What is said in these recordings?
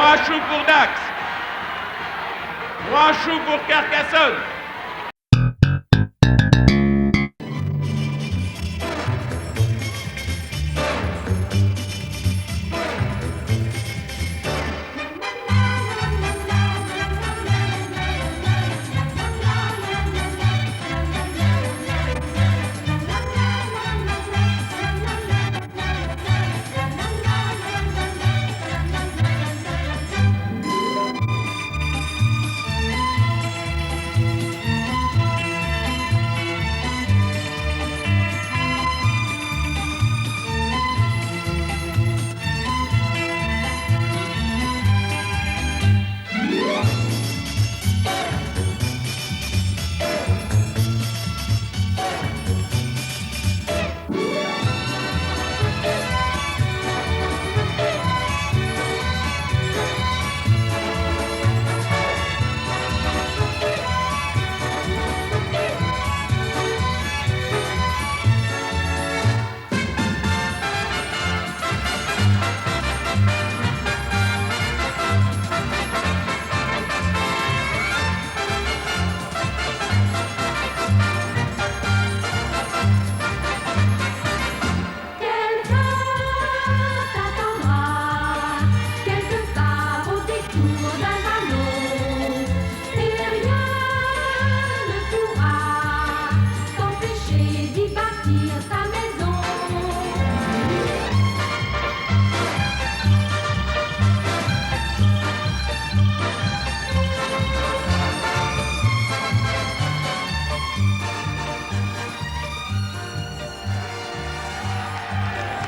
3 choux pour Dax. 3 choux pour Carcassonne.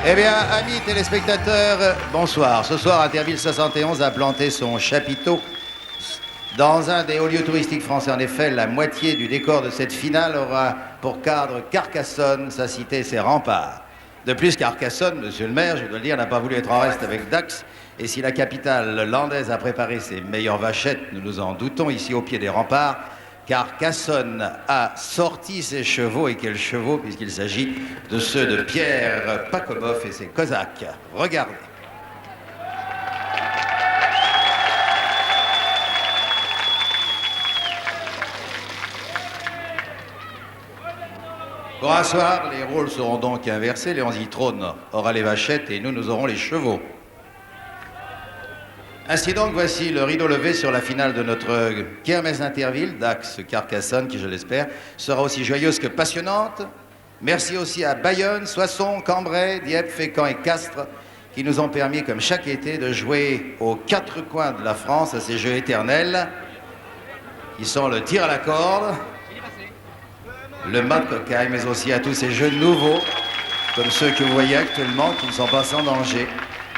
Eh bien, amis téléspectateurs, bonsoir. Ce soir, Interville 71 a planté son chapiteau dans un des hauts lieux touristiques français. En effet, la moitié du décor de cette finale aura pour cadre Carcassonne, sa cité, ses remparts. De plus, Carcassonne, monsieur le maire, je dois le dire, n'a pas voulu être en reste avec Dax. Et si la capitale landaise a préparé ses meilleures vachettes, nous nous en doutons, ici au pied des remparts, Carcassonne a sorti ses chevaux, et quels chevaux, puisqu'il s'agit de ceux de Pierre Pakomov et ses Cosaques. Regardez. Pour un soir, les rôles seront donc inversés. Léon Zitrone aura les vachettes et nous aurons les chevaux. Ainsi donc, voici le rideau levé sur la finale de notre kermesse d'Interville, Dax-Carcassonne, qui, je l'espère, sera aussi joyeuse que passionnante. Merci aussi à Bayonne, Soissons, Cambrai, Dieppe, Fécamp et Castres, qui nous ont permis, comme chaque été, de jouer aux quatre coins de la France à ces jeux éternels, qui sont le tir à la corde, le mat de cocaille, mais aussi à tous ces jeux nouveaux, comme ceux que vous voyez actuellement, qui ne sont pas sans danger,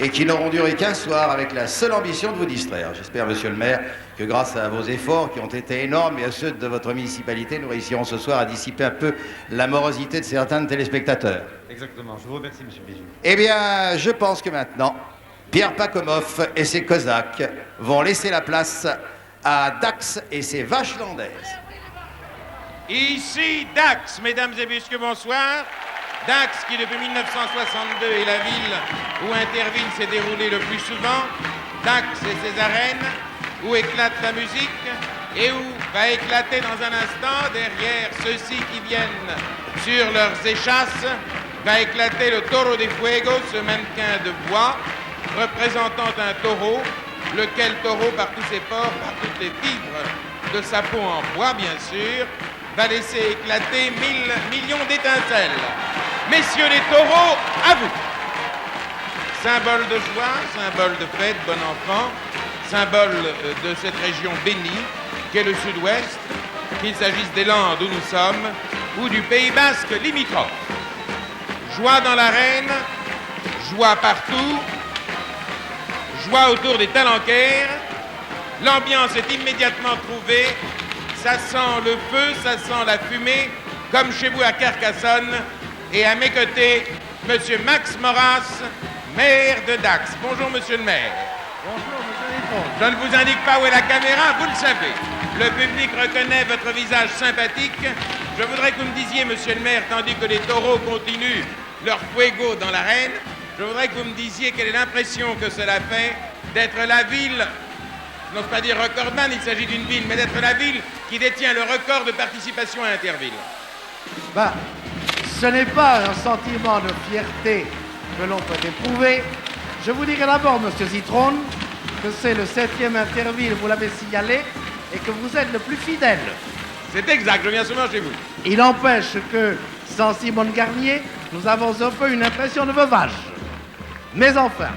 et qui n'auront duré qu'un soir avec la seule ambition de vous distraire. J'espère, monsieur le maire, que grâce à vos efforts qui ont été énormes et à ceux de votre municipalité, nous réussirons ce soir à dissiper un peu la morosité de certains téléspectateurs. Exactement, je vous remercie, monsieur Bijou. Eh bien, je pense que maintenant, Pierre Pakomov et ses Cosaques vont laisser la place à Dax et ses vaches landaises. Ici Dax, mesdames et messieurs, bonsoir. Dax, qui depuis 1962 est la ville où Interville s'est déroulé le plus souvent. Dax et ses arènes, où éclate la musique et où va éclater dans un instant, derrière ceux-ci qui viennent sur leurs échasses, va éclater le Toro de Fuego, ce mannequin de bois représentant un taureau, lequel taureau, par tous ses pores, par toutes les fibres de sa peau en bois, bien sûr, va laisser éclater 1000 millions d'étincelles. Messieurs les taureaux, à vous. Symbole de joie, symbole de fête, bon enfant, symbole de cette région bénie qu'est le sud-ouest, qu'il s'agisse des Landes où nous sommes ou du Pays Basque limitrophe. Joie dans l'arène, joie partout, joie autour des talencaires. L'ambiance est immédiatement trouvée. Ça sent le feu, ça sent la fumée, comme chez vous à Carcassonne. Et à mes côtés, monsieur Max Moras, maire de Dax. Bonjour, monsieur le maire. Bonjour, monsieur Zitrone. Je ne vous indique pas où est la caméra, vous le savez. Le public reconnaît votre visage sympathique. Je voudrais que vous me disiez, monsieur le maire, tandis que les taureaux continuent leur fuego dans l'arène, je voudrais que vous me disiez quelle est l'impression que cela fait d'être la ville, je n'ose pas dire recordman, il s'agit d'une ville, mais d'être la ville qui détient le record de participation à Interville. Ben, ce n'est pas un sentiment de fierté que l'on peut éprouver. Je vous dirai d'abord, monsieur Zitron, que c'est le 7e Interville, vous l'avez signalé, et que vous êtes le plus fidèle. C'est exact, je viens souvent chez vous. Il empêche que, sans Simone Garnier, nous avons un peu une impression de veuvage. Mais enfin,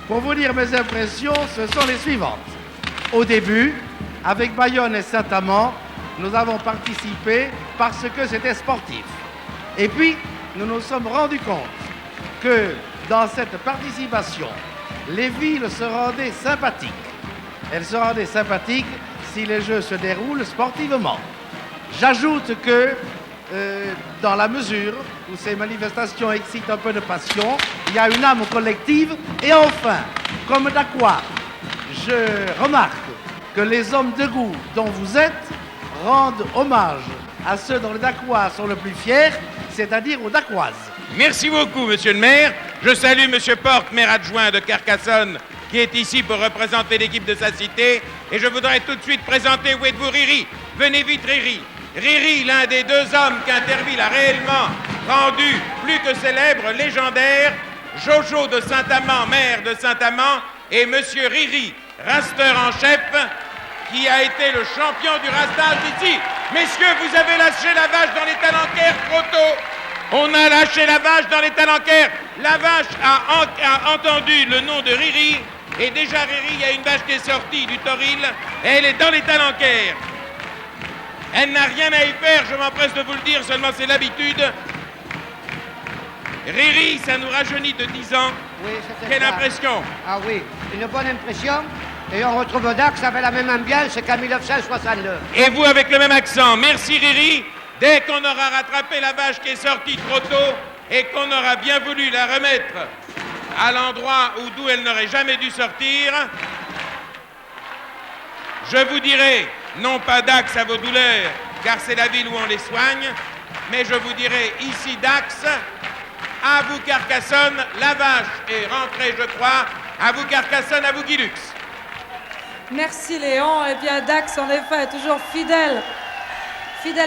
pour vous dire mes impressions, ce sont les suivantes. Au début, avec Bayonne et Saint-Amand, nous avons participé parce que c'était sportif. Et puis, nous nous sommes rendus compte que dans cette participation, les villes se rendaient sympathiques. Elles se rendaient sympathiques si les jeux se déroulent sportivement. J'ajoute que dans la mesure où ces manifestations excitent un peu de passion, il y a une âme collective. Et enfin, comme Dacquois, je remarque que les hommes de goût dont vous êtes rendent hommage à ceux dont les Dacquois sont le plus fiers, c'est-à-dire aux Dacquoises. Merci beaucoup, monsieur le maire. Je salue monsieur Porte, maire adjoint de Carcassonne, qui est ici pour représenter l'équipe de sa cité. Et je voudrais tout de suite présenter, où êtes-vous, Riri? Venez vite, Riri. Riri, l'un des deux hommes qu'Interville a réellement rendu plus que célèbre, légendaire, Jojo de Saint-Amand, maire de Saint-Amand, et monsieur Riri, rasteur en chef, qui a été le champion du rastage ici. Messieurs, vous avez lâché la vache dans les talencaires trop tôt. On a lâché la vache dans les talencaires. La vache a entendu le nom de Riri, et déjà Riri, il y a une vache qui est sortie du toril, et elle est dans les talencaires. Elle n'a rien à y faire, je m'empresse de vous le dire, seulement c'est l'habitude. Riri, ça nous rajeunit de 10 ans. Oui, c'est Quelle ça. impression? Ah oui, une bonne impression. Et on retrouve Dax avec la même ambiance qu'en 1969. Et vous avec le même accent. Merci Riri. Dès qu'on aura rattrapé la vache qui est sortie trop tôt et qu'on aura bien voulu la remettre à l'endroit d'où elle n'aurait jamais dû sortir, je vous dirai, non pas Dax à vos douleurs, car c'est la ville où on les soigne, mais je vous dirai ici Dax, à vous Carcassonne, la vache est rentrée, je crois, à vous Carcassonne, à vous Guilux. Merci Léon. Eh bien, Dax, en effet, est toujours fidèle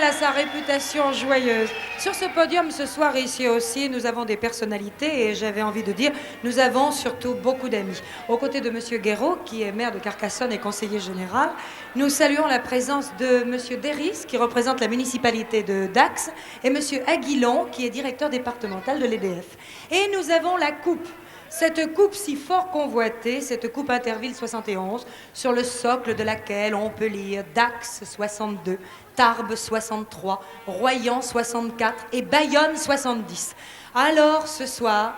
à sa réputation joyeuse. Sur ce podium, ce soir, ici aussi, nous avons des personnalités et j'avais envie de dire, nous avons surtout beaucoup d'amis. Aux côtés de M. Guéraud, qui est maire de Carcassonne et conseiller général, nous saluons la présence de M. Deris, qui représente la municipalité de Dax, et M. Aguilon, qui est directeur départemental de l'EDF. Et nous avons la coupe. Cette coupe si fort convoitée, cette coupe Interville 71, sur le socle de laquelle on peut lire Dax 62, Tarbes 63, Royan 64 et Bayonne 70. Alors, ce soir,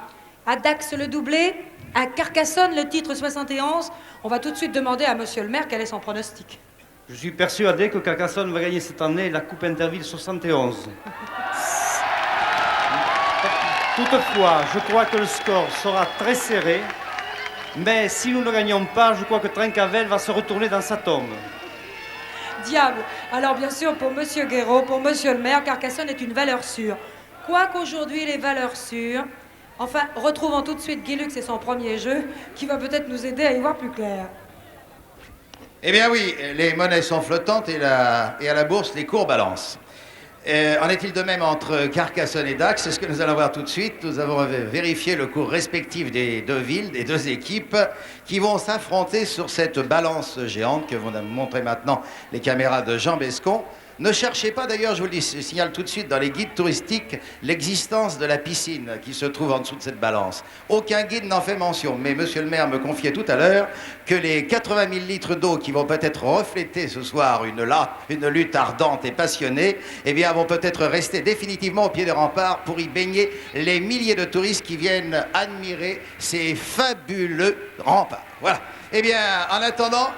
à Dax le doublé, à Carcassonne le titre 71, on va tout de suite demander à monsieur le maire quel est son pronostic. Je suis persuadé que Carcassonne va gagner cette année la Coupe Interville 71. Toutefois, je crois que le score sera très serré, mais si nous ne gagnons pas, je crois que Trincavel va se retourner dans sa tombe. Diable. Alors bien sûr, pour monsieur Guéraud, pour monsieur le maire, Carcassonne est une valeur sûre. Quoiqu'aujourd'hui, les valeurs sûres... Enfin, retrouvons tout de suite Guilux et son premier jeu, qui va peut-être nous aider à y voir plus clair. Eh bien oui, les monnaies sont flottantes et à la bourse, les cours balancent. En est-il de même entre Carcassonne et Dax? C'est ce que nous allons voir tout de suite. Nous avons vérifié le cours respectif des deux villes, des deux équipes qui vont s'affronter sur cette balance géante que vont nous montrer maintenant les caméras de Jean Bescon. Ne cherchez pas, d'ailleurs, je vous le signale tout de suite, dans les guides touristiques, l'existence de la piscine qui se trouve en dessous de cette balance. Aucun guide n'en fait mention, mais monsieur le maire me confiait tout à l'heure que les 80 000 litres d'eau qui vont peut-être refléter ce soir une lutte ardente et passionnée, eh bien, vont peut-être rester définitivement au pied des remparts pour y baigner les milliers de touristes qui viennent admirer ces fabuleux remparts. Voilà. Eh bien, en attendant...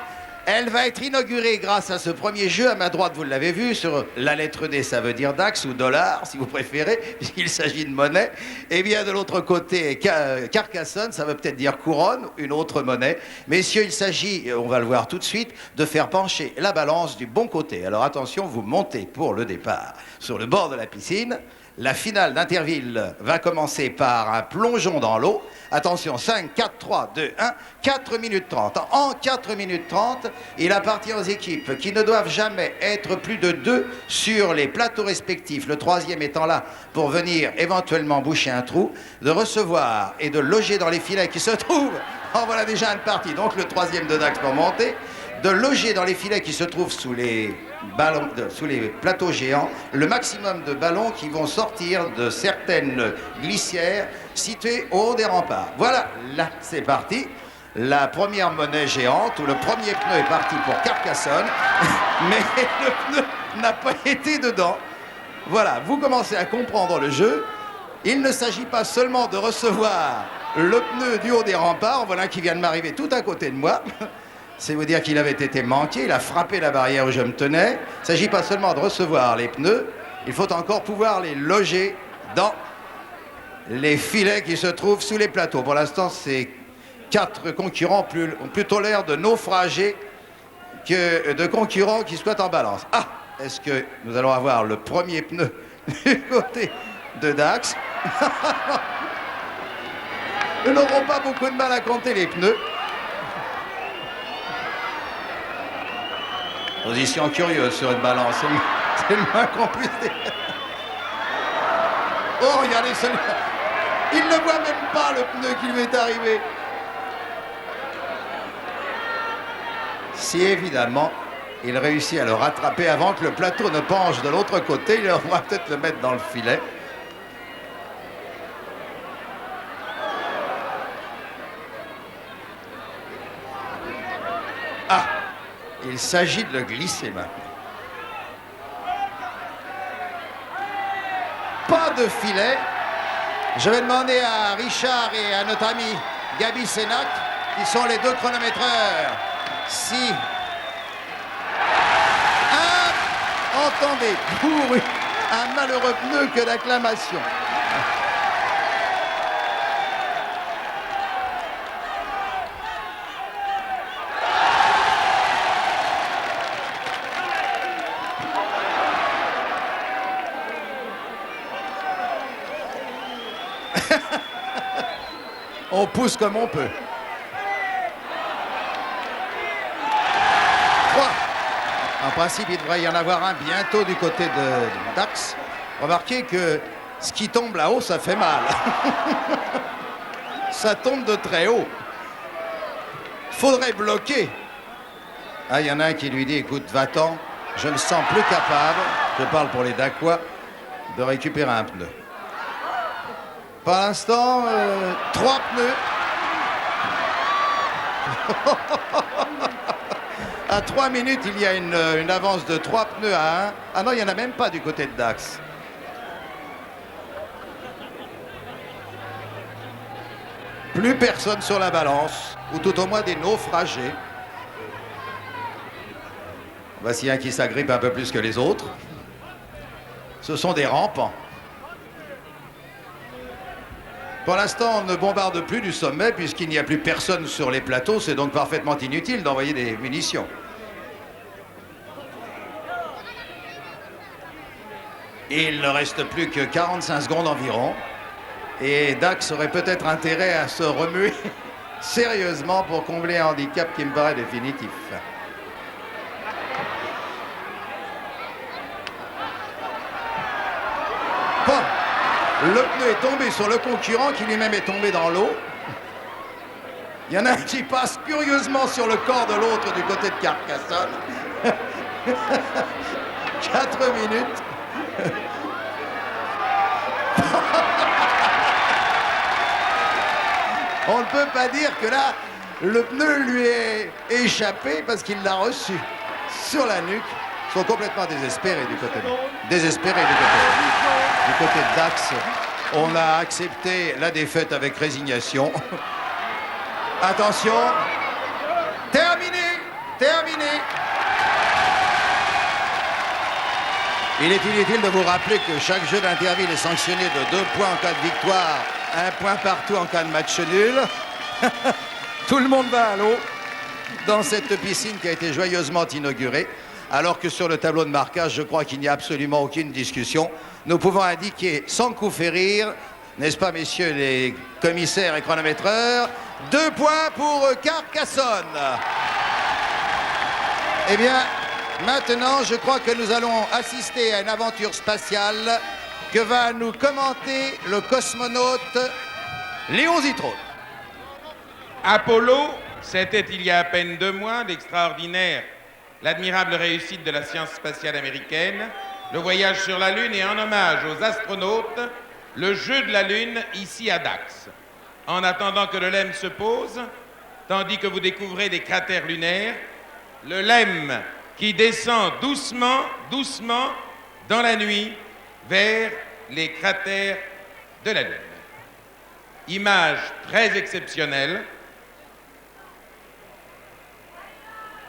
Elle va être inaugurée grâce à ce premier jeu. À ma droite, vous l'avez vu, sur la lettre D, ça veut dire Dax ou dollar, si vous préférez, puisqu'il s'agit de monnaie. Et bien, de l'autre côté, Carcassonne, ça veut peut-être dire couronne, une autre monnaie. Messieurs, il s'agit, on va le voir tout de suite, de faire pencher la balance du bon côté. Alors attention, vous montez pour le départ sur le bord de la piscine. La finale d'Interville va commencer par un plongeon dans l'eau. Attention, 5, 4, 3, 2, 1, 4 minutes 30. En 4 minutes 30, il appartient aux équipes qui ne doivent jamais être plus de 2 sur les plateaux respectifs, le troisième étant là pour venir éventuellement boucher un trou, de recevoir et de loger dans les filets qui se trouvent. En voilà déjà une partie, donc le troisième de Dax pour monter. De loger dans les filets qui se trouvent sous les ballons, sous les plateaux géants, le maximum de ballons qui vont sortir de certaines glissières situées au haut des remparts. Voilà, là, c'est parti. La première monnaie géante, où le premier pneu est parti pour Carcassonne, mais le pneu n'a pas été dedans. Voilà, vous commencez à comprendre le jeu. Il ne s'agit pas seulement de recevoir le pneu du haut des remparts, voilà qui vient de m'arriver tout à côté de moi. C'est vous dire qu'il avait été manqué, il a frappé la barrière où je me tenais. Il ne s'agit pas seulement de recevoir les pneus, il faut encore pouvoir les loger dans les filets qui se trouvent sous les plateaux. Pour l'instant, c'est 4 concurrents ont plutôt l'air de naufragés que de concurrents qui soient en balance. Ah, est-ce que nous allons avoir le premier pneu du côté de Dax? Nous n'aurons pas beaucoup de mal à compter les pneus. Position curieuse sur une balance, c'est le moins qu'on puisse dire. Oh, regardez celui-là. Il ne voit même pas le pneu qui lui est arrivé. Si évidemment, il réussit à le rattraper avant que le plateau ne penche de l'autre côté, il va peut-être le mettre dans le filet. Ah! Il s'agit de le glisser maintenant. Pas de filet. Je vais demander à Richard et à notre ami Gabi Sénac, qui sont les 2 chronométreurs, si... Ah, entendez, pour un malheureux pneu que d'acclamation. On pousse comme on peut. 3. En principe, il devrait y en avoir un bientôt du côté de Dax. Remarquez que ce qui tombe là-haut, ça fait mal. Ça tombe de très haut. Faudrait bloquer. Ah, il y en a un qui lui dit, écoute, va-t'en, je me sens plus capable, je parle pour les Dacois, de récupérer un pneu. Pour l'instant, 3 pneus. À 3 minutes, il y a une avance de 3 pneus à 1. Ah non, il n'y en a même pas du côté de Dax. Plus personne sur la balance, ou tout au moins des naufragés. Voici un qui s'agrippe un peu plus que les autres. Ce sont des rampants. Pour l'instant, on ne bombarde plus du sommet puisqu'il n'y a plus personne sur les plateaux. C'est donc parfaitement inutile d'envoyer des munitions. Il ne reste plus que 45 secondes environ. Et Dax aurait peut-être intérêt à se remuer sérieusement pour combler un handicap qui me paraît définitif. Bon. Le pneu est tombé sur le concurrent qui lui-même est tombé dans l'eau. Il y en a un qui passe curieusement sur le corps de l'autre du côté de Carcassonne. 4 minutes. On ne peut pas dire que là, le pneu lui est échappé parce qu'il l'a reçu sur la nuque. Ils sont complètement désespérés du côté de Dax. On a accepté la défaite avec résignation. Attention. Terminé. Il est inutile de vous rappeler que chaque jeu d'Interville est sanctionné de 2 points en cas de victoire, 1 point partout en cas de match nul. Tout le monde va à l'eau dans cette piscine qui a été joyeusement inaugurée. Alors que sur le tableau de marquage, je crois qu'il n'y a absolument aucune discussion. nous pouvons indiquer sans coup férir, n'est-ce pas, messieurs les commissaires et chronométreurs, 2 points pour Carcassonne. Eh bien, maintenant, je crois que nous allons assister à une aventure spatiale que va nous commenter le cosmonaute Léon Zitrone. Apollo, c'était il y a à peine 2 mois l'extraordinaire, l'admirable réussite de la science spatiale américaine, le voyage sur la Lune et en hommage aux astronautes, le jeu de la Lune ici à Dax. En attendant que le LEM se pose, tandis que vous découvrez des cratères lunaires, le LEM qui descend doucement, doucement dans la nuit vers les cratères de la Lune. Image très exceptionnelle.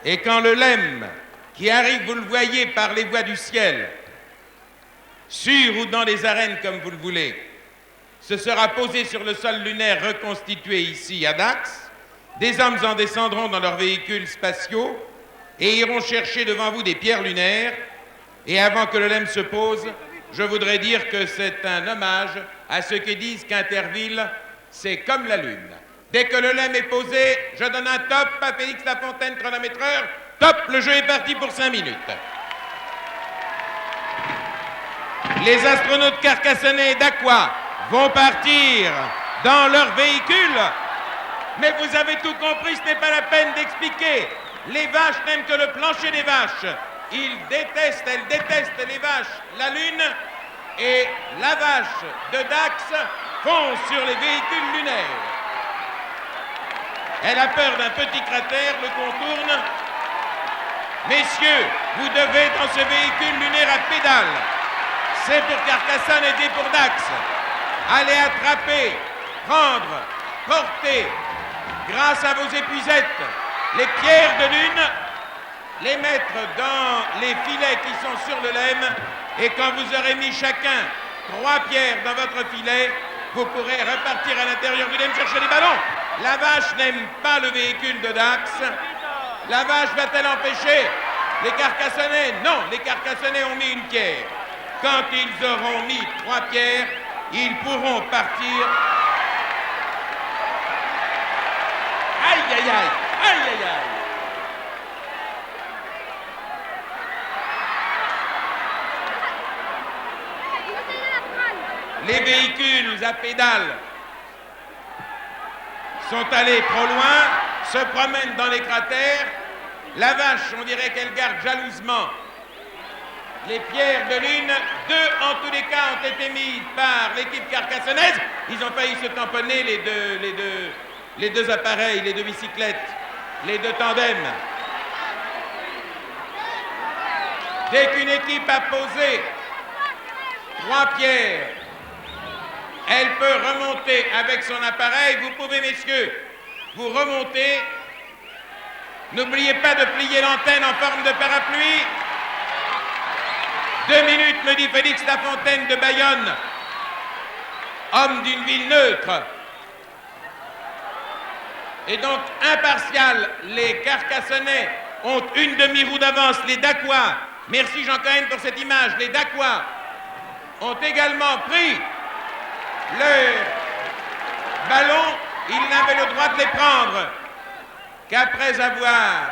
Et quand le LEM, qui arrive, vous le voyez, par les voies du ciel, sur ou dans les arènes comme vous le voulez, se sera posé sur le sol lunaire reconstitué ici à Dax, des hommes en descendront dans leurs véhicules spatiaux et iront chercher devant vous des pierres lunaires. Et avant que le LEM se pose, je voudrais dire que c'est un hommage à ceux qui disent qu'Interville, c'est comme la Lune. Dès que le LEM est posé, je donne un top à Félix Lafontaine, chronométreur. Top, le jeu est parti pour 5 minutes. Les astronautes carcassonnais et d'Aqua vont partir dans leur véhicule. Mais vous avez tout compris, ce n'est pas la peine d'expliquer. Les vaches n'aiment que le plancher des vaches. Elles détestent les vaches, la Lune, et la vache de Dax fonce sur les véhicules lunaires. Elle a peur d'un petit cratère, le contourne. Messieurs, vous devez dans ce véhicule lunaire à pédale. C'est pour Carcassonne et c'est pour Dax. Allez attraper, prendre, porter, grâce à vos épuisettes, les pierres de lune, les mettre dans les filets qui sont sur le LEM, et quand vous aurez mis chacun 3 pierres dans votre filet, vous pourrez repartir à l'intérieur du LEM chercher les ballons. La vache n'aime pas le véhicule de Dax. La vache va-t-elle empêcher les Carcassonnais? Non, les Carcassonnais ont mis une pierre. Quand ils auront mis 3 pierres, ils pourront partir. Aïe, aïe, aïe, aïe, aïe, aïe. Les véhicules à pédales sont allés trop loin, se promènent dans les cratères. La vache, on dirait qu'elle garde jalousement les pierres de lune. 2 en tous les cas ont été mises par l'équipe carcassonnaise. Ils ont failli se tamponner les deux appareils, les 2 bicyclettes, les 2 tandems. Dès qu'une équipe a posé 3 pierres, elle peut remonter avec son appareil. Vous pouvez, messieurs, vous remonter. N'oubliez pas de plier l'antenne en forme de parapluie. 2 minutes, me dit Félix Lafontaine de Bayonne, homme d'une ville neutre. Et donc, impartial, les Carcassonnais ont une demi-roue d'avance. Les Dacois, merci Jean Cohen pour cette image, les Dacois ont également pris leur ballon. Ils n'avaient le droit de les prendre qu'après avoir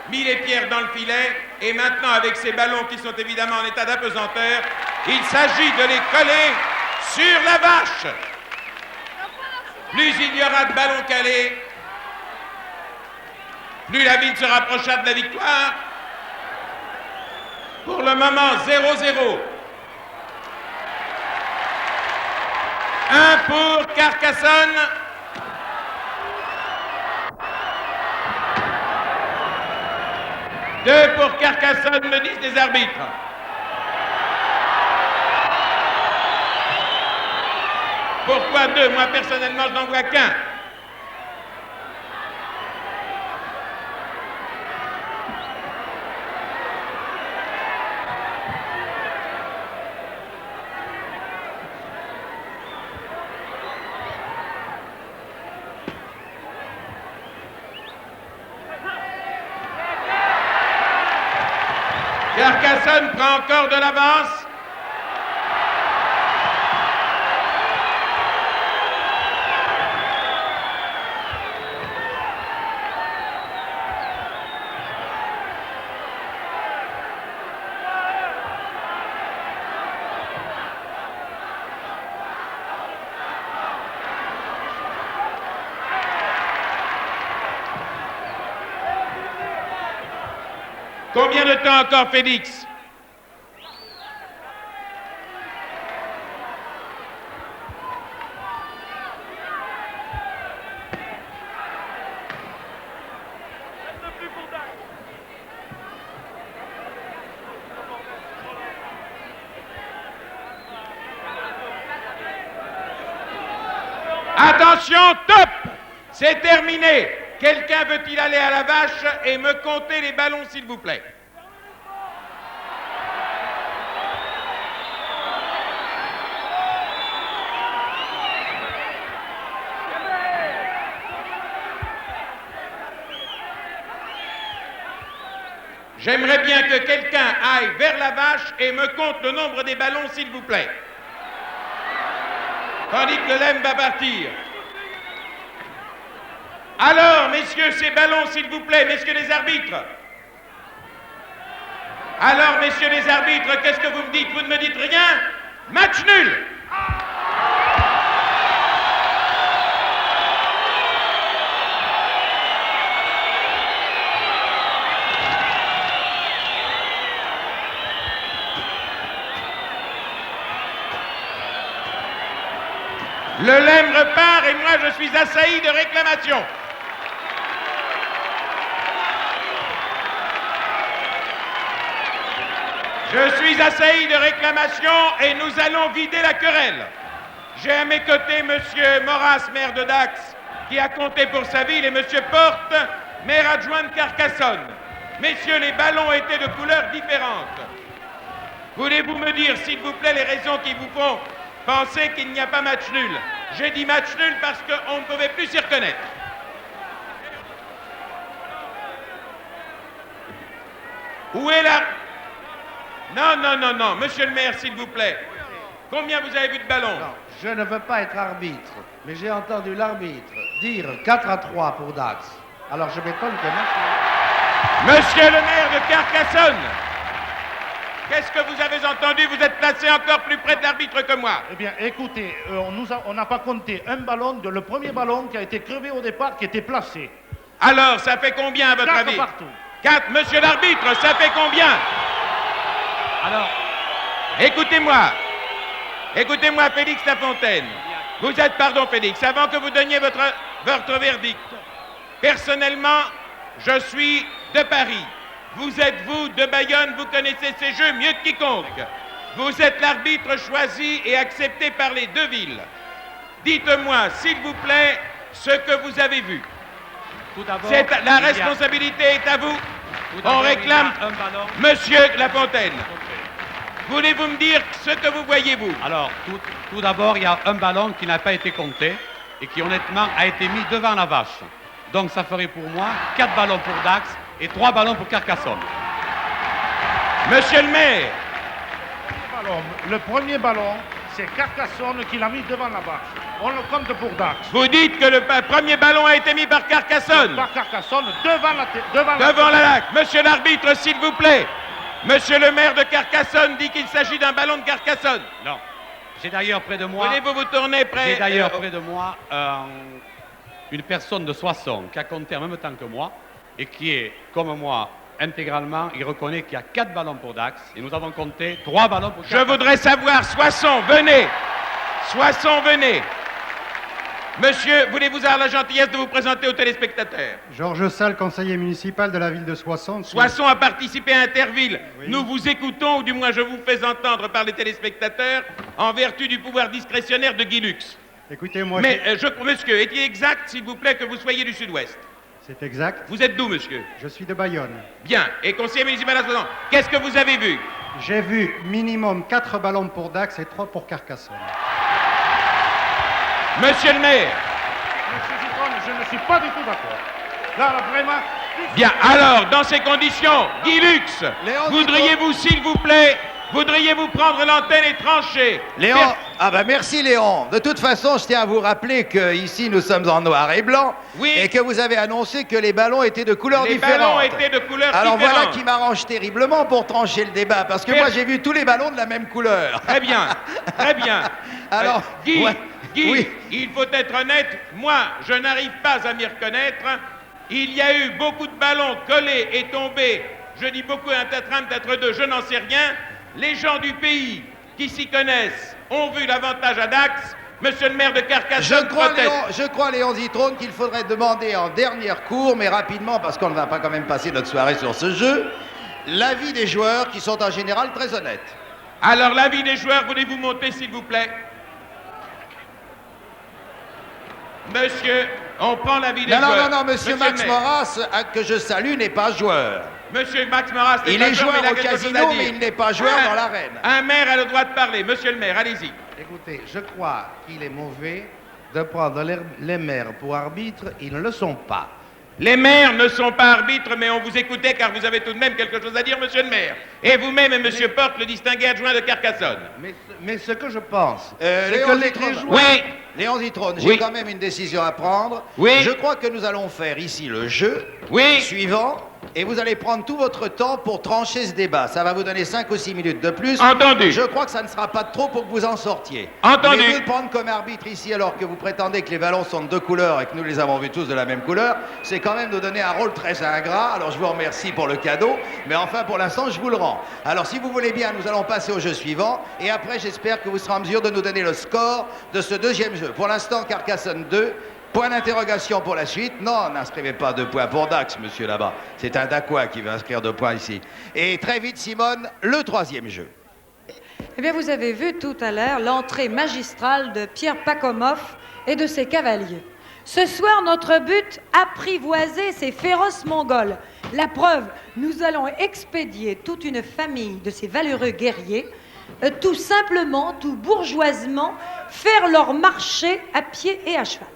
mis les pierres dans le filet. Et maintenant, avec ces ballons qui sont évidemment en état d'apesanteur, il s'agit de les coller sur la vache. Plus il y aura de ballons calés, plus la ville se rapprochera de la victoire. Pour le moment, 0-0. 1 pour Carcassonne. Deux pour Carcassonne, me disent les arbitres. Pourquoi 2? Moi, personnellement, je n'en vois qu'un. Carcassonne prend encore de l'avance. Combien de temps encore, Félix? Attention, top! C'est terminé. Quelqu'un veut-il aller à la vache et me compter les ballons, s'il vous plaît? J'aimerais bien que quelqu'un aille vers la vache et me compte le nombre des ballons, s'il vous plaît. Tandis que le lemme va partir. Alors, messieurs, ces ballons, s'il vous plaît, messieurs les arbitres. Alors, messieurs les arbitres, qu'est-ce que vous me dites? Vous ne me dites rien? Match nul! Le lemme repart et moi je suis assailli de réclamations. Je suis assailli de réclamations et nous allons vider la querelle. J'ai à mes côtés monsieur Maurras, maire de Dax, qui a compté pour sa ville, et monsieur Porte, maire adjoint de Carcassonne. Messieurs, les ballons étaient de couleurs différentes. Voulez-vous me dire, s'il vous plaît, les raisons qui vous font penser qu'il n'y a pas match nul? J'ai dit match nul parce qu'on ne pouvait plus s'y reconnaître. Où est la... Non, monsieur le maire, s'il vous plaît. Combien vous avez vu de ballons? Non, je ne veux pas être arbitre, mais j'ai entendu l'arbitre dire 4-3 pour Dax. Alors je m'étonne que maintenant... Monsieur le maire de Carcassonne, qu'est-ce que vous avez entendu? Vous êtes placé encore plus près de l'arbitre que moi. Eh bien, écoutez, on n'a pas compté un ballon, le premier ballon qui a été crevé au départ, qui était placé. Alors, ça fait combien à votre 4 avis? partout. 4, monsieur l'arbitre, ça fait combien? Alors, Écoutez-moi, Félix Lafontaine. Vous êtes, pardon Félix, avant que vous donniez votre verdict. Personnellement, je suis de Paris. Vous êtes, vous, de Bayonne, vous connaissez ces jeux mieux que quiconque. Vous êtes l'arbitre choisi et accepté par les deux villes. Dites-moi, s'il vous plaît, ce que vous avez vu. Tout d'abord, La responsabilité est à vous. On réclame un ballon. monsieur Lafontaine. Voulez-vous me dire ce que vous voyez, vous? Alors, tout d'abord, il y a un ballon qui n'a pas été compté et qui honnêtement a été mis devant la vache. Donc ça ferait pour moi 4 ballons pour Dax et 3 ballons pour Carcassonne. Monsieur le maire, le premier ballon, c'est Carcassonne qui l'a mis devant la vache. On le compte pour Dax. vous dites que le premier ballon a été mis par Carcassonne. Par Carcassonne, devant Devant la lac. Monsieur l'arbitre, s'il vous plaît. Monsieur le maire de Carcassonne dit qu'il s'agit d'un ballon de Carcassonne. Non. J'ai d'ailleurs près de moi... Voulez-vous vous tourner près? J'ai d'ailleurs près de moi une personne de Soissons qui a compté en même temps que moi et qui est, comme moi, intégralement, il reconnaît qu'il y a 4 ballons pour Dax et nous avons compté 3 ballons pour Carcassonne. Je voudrais savoir, Soissons, venez. Soissons, venez. Monsieur, voulez-vous avoir la gentillesse de vous présenter aux téléspectateurs? Georges Salle, conseiller municipal de la ville de Soissons. Soissons a participé à Interville. Oui. Nous vous écoutons, ou du moins je vous fais entendre par les téléspectateurs, en vertu du pouvoir discrétionnaire de Guy Lux. Écoutez, moi, Mais, monsieur, est-il exact, s'il vous plaît, que vous soyez du Sud-Ouest? c'est exact. Vous êtes d'où, monsieur? Je suis de Bayonne. Bien. Et conseiller municipal à Soissons, qu'est-ce que vous avez vu? J'ai vu minimum 4 ballons pour Dax et 3 pour Carcassonne. Monsieur le maire. Monsieur Giton, je ne suis pas du tout d'accord. Là, vraiment... Bien, alors, dans ces conditions, Guy Lux, voudriez-vous, s'il vous plaît, voudriez-vous prendre l'antenne et trancher? Léon, merci Léon. De toute façon, je tiens à vous rappeler qu'ici nous sommes en noir et blanc, Oui. et que vous avez annoncé que les ballons étaient de couleurs Les différentes. ballons étaient de couleurs Alors différentes. voilà qui m'arrange terriblement pour trancher le débat, parce que moi j'ai vu tous les ballons de la même couleur. Très bien, très bien. Alors, Guy, ouais, Guy, oui. il faut être honnête, moi, je n'arrive pas à m'y reconnaître. Il y a eu beaucoup de ballons collés et tombés je dis beaucoup, peut-être un, peut-être deux, je n'en sais rien. Les gens du pays qui s'y connaissent ont vu l'avantage à Dax. Monsieur le maire de Carcassonne proteste. Je crois, Léon Zitrone, qu'il faudrait demander en dernière cour, mais rapidement, parce qu'on ne va pas quand même passer notre soirée sur ce jeu, l'avis des joueurs qui sont en général très honnêtes. Alors, l'avis des joueurs, voulez-vous monter, s'il vous plaît? Monsieur, on prend l'avis des joueurs. Non, monsieur Max le maire. Moras, que je salue, n'est pas joueur. Monsieur Max Moras, n'est Il pas est joueur mais il a au quelque chose casino, à dire. mais il n'est pas joueur dans l'arène. Un maire a le droit de parler. Monsieur le maire, allez-y. Écoutez, je crois qu'il est mauvais de prendre les maires pour arbitres. Ils ne le sont pas. Les maires ne sont pas arbitres, mais on vous écoutait car vous avez tout de même quelque chose à dire, monsieur le maire. Et vous-même et monsieur Porte, le distingué adjoint de Carcassonne. Mais ce que je pense, c'est Léon que les Zitrone. joueurs... Oui, Léon Zitrone, Oui. j'ai quand même une décision à prendre. Oui. Je crois que nous allons faire ici le jeu oui. suivant, et vous allez prendre tout votre temps pour trancher ce débat. Ça va vous donner 5 ou 6 minutes de plus. Entendu. Je crois que ça ne sera pas de trop pour que vous en sortiez. Entendu. Mais vous de prendre comme arbitre ici alors que vous prétendez que les ballons sont de 2 couleurs et que nous les avons vus tous de la même couleur, c'est quand même nous donner un rôle très ingrat. Alors je vous remercie pour le cadeau, mais enfin pour l'instant je vous le rends. Alors si vous voulez bien, nous allons passer au jeu suivant, et après j'espère que vous serez en mesure de nous donner le score de ce deuxième jeu. Pour l'instant, Carcassonne 2. Point d'interrogation pour la suite. Non, n'inscrivez pas 2 points pour Dax, monsieur là-bas. C'est un Dacois qui va inscrire 2 points ici. Et très vite, Simone, le troisième jeu. Eh bien, vous avez vu tout à l'heure l'entrée magistrale de Pierre Pakomov et de ses cavaliers. Ce soir, notre but, apprivoiser ces féroces Mongols. La preuve, nous allons expédier toute une famille de ces valeureux guerriers, tout simplement, tout bourgeoisement, faire leur marché à pied et à cheval.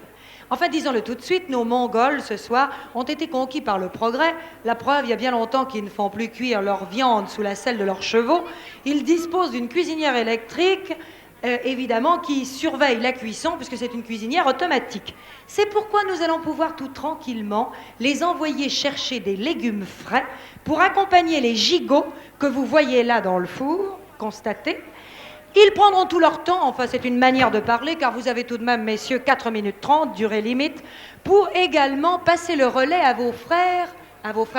Enfin, disons-le tout de suite, nos Mongols, ce soir, ont été conquis par le progrès. La preuve, il y a bien longtemps qu'ils ne font plus cuire leur viande sous la selle de leurs chevaux. Ils disposent d'une cuisinière électrique, évidemment, qui surveille la cuisson, puisque c'est une cuisinière automatique. C'est pourquoi nous allons pouvoir tout tranquillement les envoyer chercher des légumes frais pour accompagner les gigots que vous voyez là dans le four, constatez. Ils prendront tout leur temps, enfin c'est une manière de parler, car vous avez tout de même, messieurs, 4 minutes 30, durée limite, pour également passer le relais à vos frères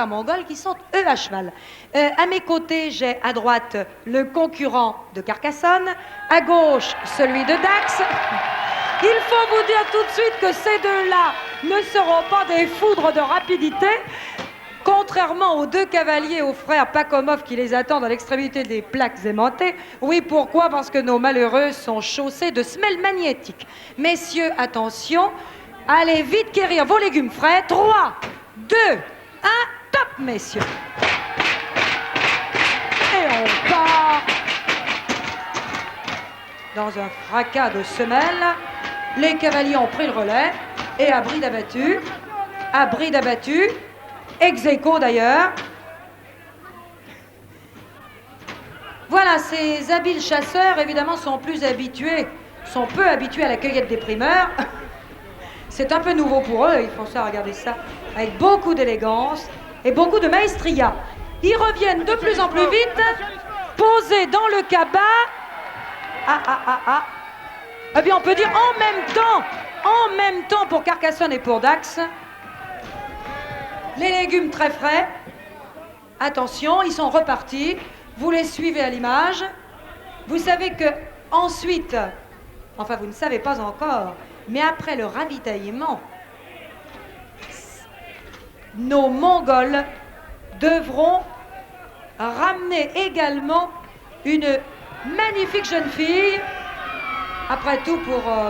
mongols qui sont eux à cheval. À mes côtés, j'ai à droite le concurrent de Carcassonne, à gauche celui de Dax. Il faut vous dire tout de suite que ces deux-là ne seront pas des foudres de rapidité. Contrairement aux 2 cavaliers, aux frères Pakomov qui les attendent à l'extrémité des plaques aimantées. Oui, pourquoi? Parce que nos malheureux sont chaussés de semelles magnétiques. Messieurs, attention, allez vite quérir vos légumes frais. 3, 2, 1, top, messieurs. Et on part dans un fracas de semelles. Les cavaliers ont pris le relais et à bride abattu, ex-aequo d'ailleurs. Voilà, ces habiles chasseurs, évidemment, sont peu habitués à la cueillette des primeurs. C'est un peu nouveau pour eux, ils font ça, regardez ça, avec beaucoup d'élégance et beaucoup de maestria. Ils reviennent de plus en plus vite, posés dans le cabas. Eh bien, on peut dire en même temps pour Carcassonne et pour Dax. Les légumes très frais. Attention, ils sont repartis. Vous les suivez à l'image. Vous savez que ensuite, enfin vous ne savez pas encore, mais après le ravitaillement, nos Mongols devront ramener également une magnifique jeune fille. Après tout,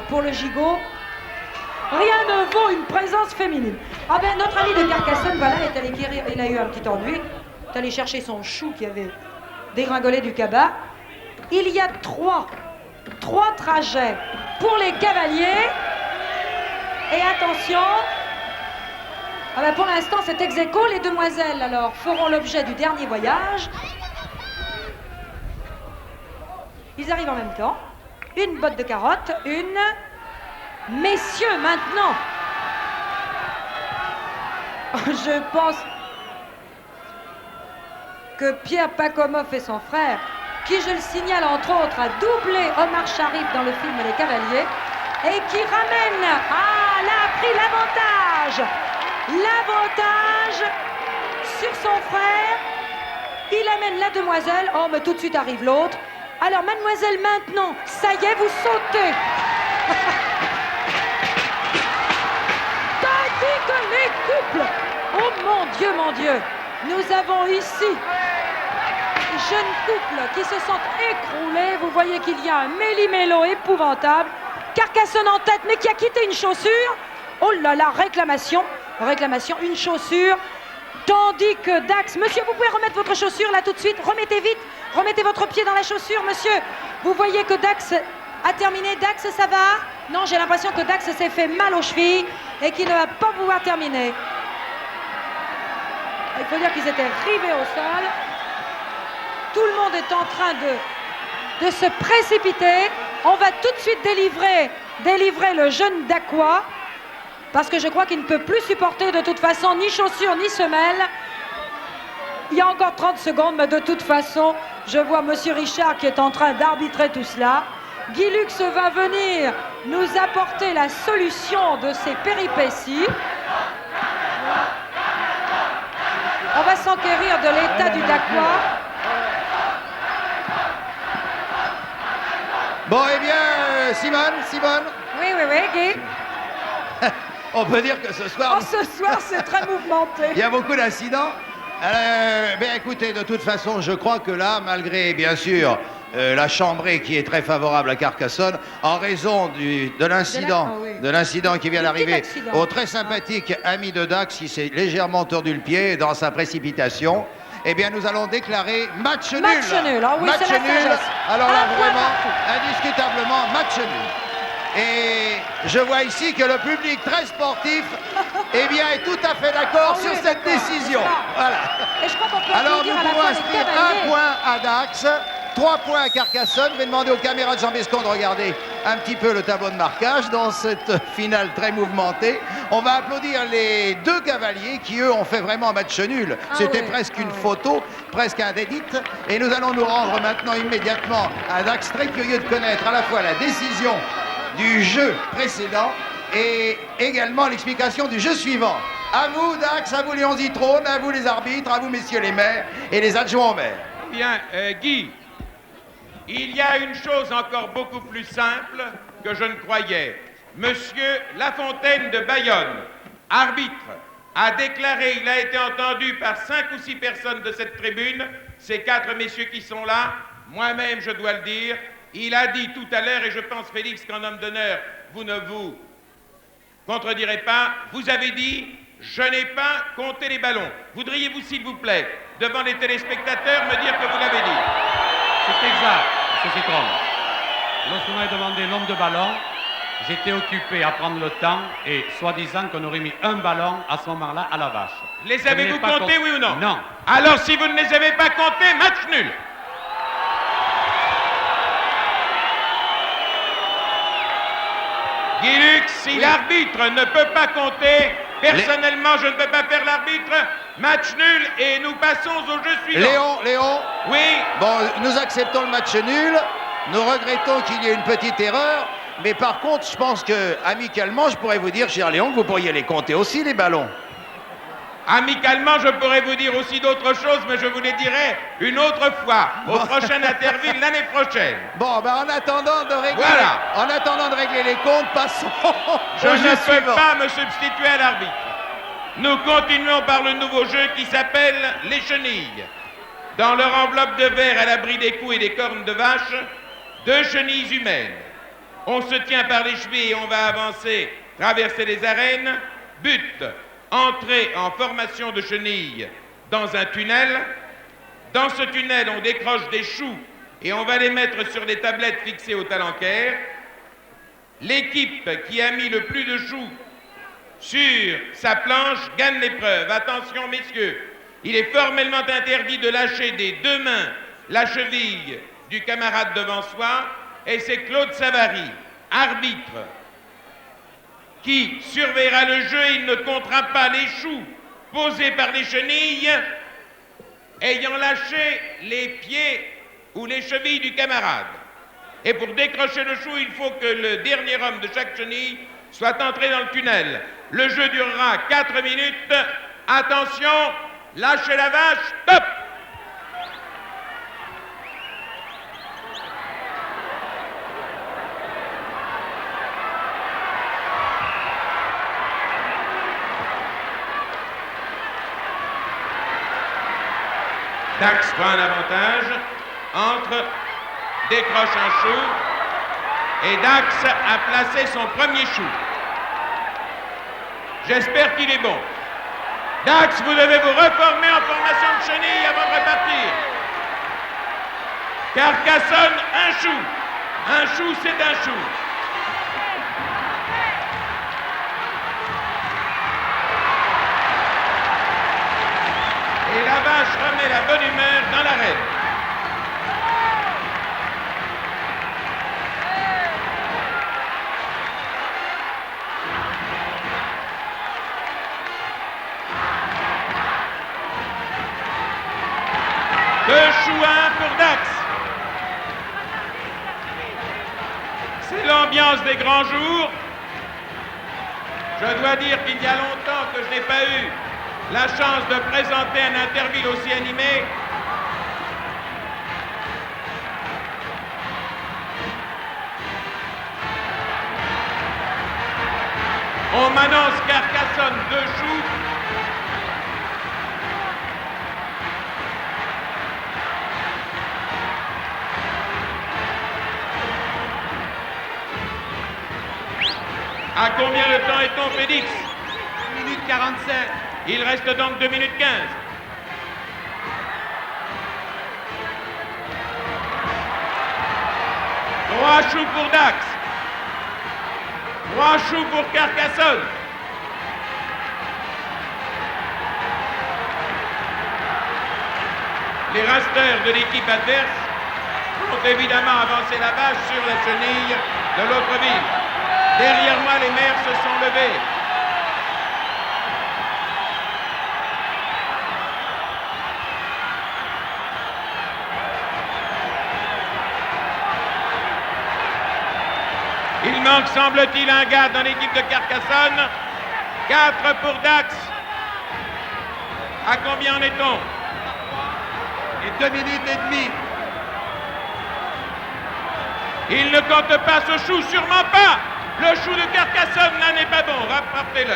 pour le gigot, rien ne vaut une présence féminine. Ah ben, notre ami de Carcassonne, voilà, est allé guérir, il a eu un petit ennui. Il est allé chercher son chou qui avait dégringolé du cabas. Il y a trois trajets pour les cavaliers. Et attention, ah ben pour l'instant c'est ex aequo. Les demoiselles alors feront l'objet du dernier voyage. Ils arrivent en même temps. Une botte de carottes, Messieurs, maintenant, je pense que Pierre Pakomov et son frère, qui, je le signale entre autres, a doublé Omar Sharif dans le film Les Cavaliers, et qui ramène, là a pris l'avantage sur son frère, Il amène la demoiselle. Oh, mais tout de suite arrive l'autre. Alors, mademoiselle, maintenant, ça y est, vous sautez. Tandis que les couples, oh mon Dieu, nous avons ici jeunes couples qui se sentent écroulés. Vous voyez qu'il y a un méli-mélo épouvantable. Carcassonne en tête, mais qui a quitté une chaussure. Oh là là, réclamation, une chaussure. Tandis que Dax, monsieur, vous pouvez remettre votre chaussure là tout de suite. Remettez vite, remettez votre pied dans la chaussure, monsieur. Vous voyez que Dax a terminé. Dax, ça va? Non, j'ai l'impression que Dax s'est fait mal aux chevilles et qu'il ne va pas pouvoir terminer. Il faut dire qu'ils étaient rivés au sol. Tout le monde est en train de se précipiter. On va tout de suite délivrer le jeune Dacquois, parce que je crois qu'il ne peut plus supporter de toute façon ni chaussures ni semelles. Il y a encore 30 secondes, mais de toute façon, je vois monsieur Richard qui est en train d'arbitrer tout cela. Guy Lux va venir nous apporter la solution de ces péripéties. On va s'enquérir de l'état du Dacquois. Bon, eh bien, Simone. Oui, Guy. On peut dire que ce soir... Oh, ce soir, c'est très mouvementé. Il y a beaucoup d'incidents. Ben écoutez, de toute façon, je crois que là, malgré, bien sûr, la chambrée qui est très favorable à Carcassonne, en raison de l'incident qui vient d'arriver au très sympathique ami de Dax qui s'est légèrement tordu le pied dans sa précipitation, eh bien, nous allons déclarer match nul. Match nul, ah oui, c'est la sagesse. Alors là, vraiment, indiscutablement, match nul. Et je vois ici que le public très sportif eh bien, est tout à fait d'accord sur cette décision. Voilà. Et je crois qu'on peut alors nous applaudir à la pouvons fois les inscrire cavaliers. 1 point à Dax, 3 points à Carcassonne. Je vais demander aux caméras de Jean Bescon de regarder un petit peu le tableau de marquage dans cette finale très mouvementée. On va applaudir les 2 cavaliers qui, eux, ont fait vraiment un match nul. C'était presque une photo, presque un edit. Et nous allons nous rendre maintenant immédiatement à Dax, très curieux de connaître à la fois la décision du jeu précédent et également l'explication du jeu suivant. À vous, Dax, à vous, Léon Zitrone, à vous, les arbitres, à vous, messieurs les maires et les adjoints aux maires. Bien, Guy, il y a une chose encore beaucoup plus simple que je ne croyais. Monsieur Lafontaine de Bayonne, arbitre, a déclaré, il a été entendu par 5 ou 6 personnes de cette tribune, ces 4 messieurs qui sont là, moi-même je dois le dire, il a dit tout à l'heure, et je pense, Félix, qu'en homme d'honneur, vous ne vous contredirez pas, vous avez dit, je n'ai pas compté les ballons. Voudriez-vous, s'il vous plaît, devant les téléspectateurs, me dire que vous l'avez dit? C'est exact, M. Citron. Lorsqu'on m'avait demandé le nombre de ballons, j'étais occupé à prendre le temps et soi-disant qu'on aurait mis un ballon à ce moment-là à la vache. Les avez-vous comptés, oui ou non? Non. Alors, si vous ne les avez pas comptés, match nul. Guy Lux, si l'arbitre ne peut pas compter, personnellement, je ne peux pas faire l'arbitre. Match nul et nous passons au jeu suivant. Léon. Oui. Bon, nous acceptons le match nul. Nous regrettons qu'il y ait une petite erreur. Mais par contre, je pense que, amicalement, je pourrais vous dire, cher Léon, que vous pourriez les compter aussi, les ballons. Amicalement, je pourrais vous dire aussi d'autres choses, mais je vous les dirai une autre fois, au prochain Interville l'année prochaine. Bon, ben en attendant de régler les comptes, passons Je ne peux pas me substituer à l'arbitre. Nous continuons par le nouveau jeu qui s'appelle les chenilles. Dans leur enveloppe de verre à l'abri des coups et des cornes de vache, 2 chenilles humaines. On se tient par les chevilles et on va avancer, traverser les arènes. But, entrer en formation de chenilles dans un tunnel. Dans ce tunnel, on décroche des choux et on va les mettre sur des tablettes fixées au talencaire. L'équipe qui a mis le plus de choux sur sa planche gagne l'épreuve. Attention, messieurs, il est formellement interdit de lâcher des 2 mains la cheville du camarade devant soi, et c'est Claude Savary, arbitre, qui surveillera le jeu. Il ne comptera pas les choux posés par les chenilles ayant lâché les pieds ou les chevilles du camarade. Et pour décrocher le chou, il faut que le dernier homme de chaque chenille soit entré dans le tunnel. Le jeu durera 4 minutes. Attention, lâchez la vache, top! Dax prend un avantage, entre, décroche un chou, et Dax a placé son premier chou. J'espère qu'il est bon. Dax, vous devez vous reformer en formation de chenille avant de repartir. Carcassonne, un chou. Un chou, c'est un chou. Et la vache remet la bonne humeur dans l'arène. Deux choux à un pour Dax. C'est l'ambiance des grands jours. Je dois dire qu'il y a longtemps que je n'ai pas eu la chance de présenter un Interville aussi animé. On m'annonce Carcassonne, deux choux. À combien de temps est-on, Félix? 1 minute 47. Il reste donc 2 minutes 15. Trois choux pour Dax. 3 choux pour Carcassonne. Les rasters de l'équipe adverse ont évidemment avancé la vache sur la chenille de l'autre ville. Derrière moi, les maires se sont levés. Il manque, semble-t-il, un gars dans l'équipe de Carcassonne. 4 pour Dax. À combien en est-on? Et 2 minutes et demie. Il ne compte pas ce chou, sûrement pas. Le chou de Carcassonne, là, n'est pas bon. Rapportez-le.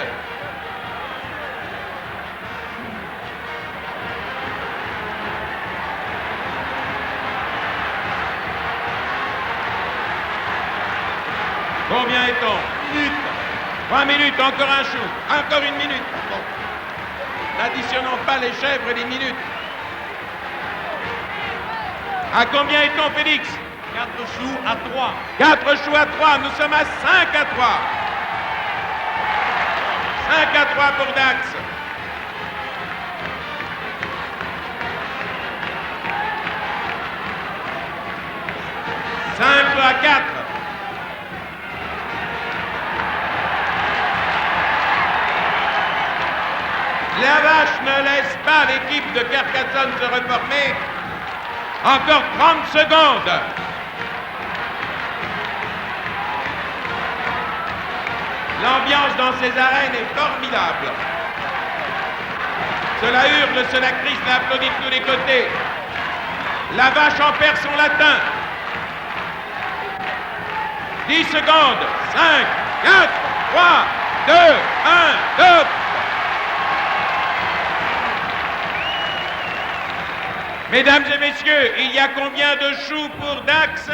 Combien est-on? Minute. 3 minutes, encore un chou. Encore 1 minute. Bon. N'additionnons pas les chèvres et les minutes. À combien est-on, Félix? 4 choux à 3. 4 choux à 3. Nous sommes à 5 à 3. 5 à 3 pour Dax. À 4. La vache ne laisse pas l'équipe de Carcassonne se reformer. Encore 30 secondes. L'ambiance dans ces arènes est formidable. Cela hurle, cela crie, cela applaudit de tous les côtés. La vache en perd son latin. 10 secondes. 5, 4, 3, 2, 1, top. Mesdames et messieurs, il y a combien de choux pour Dax?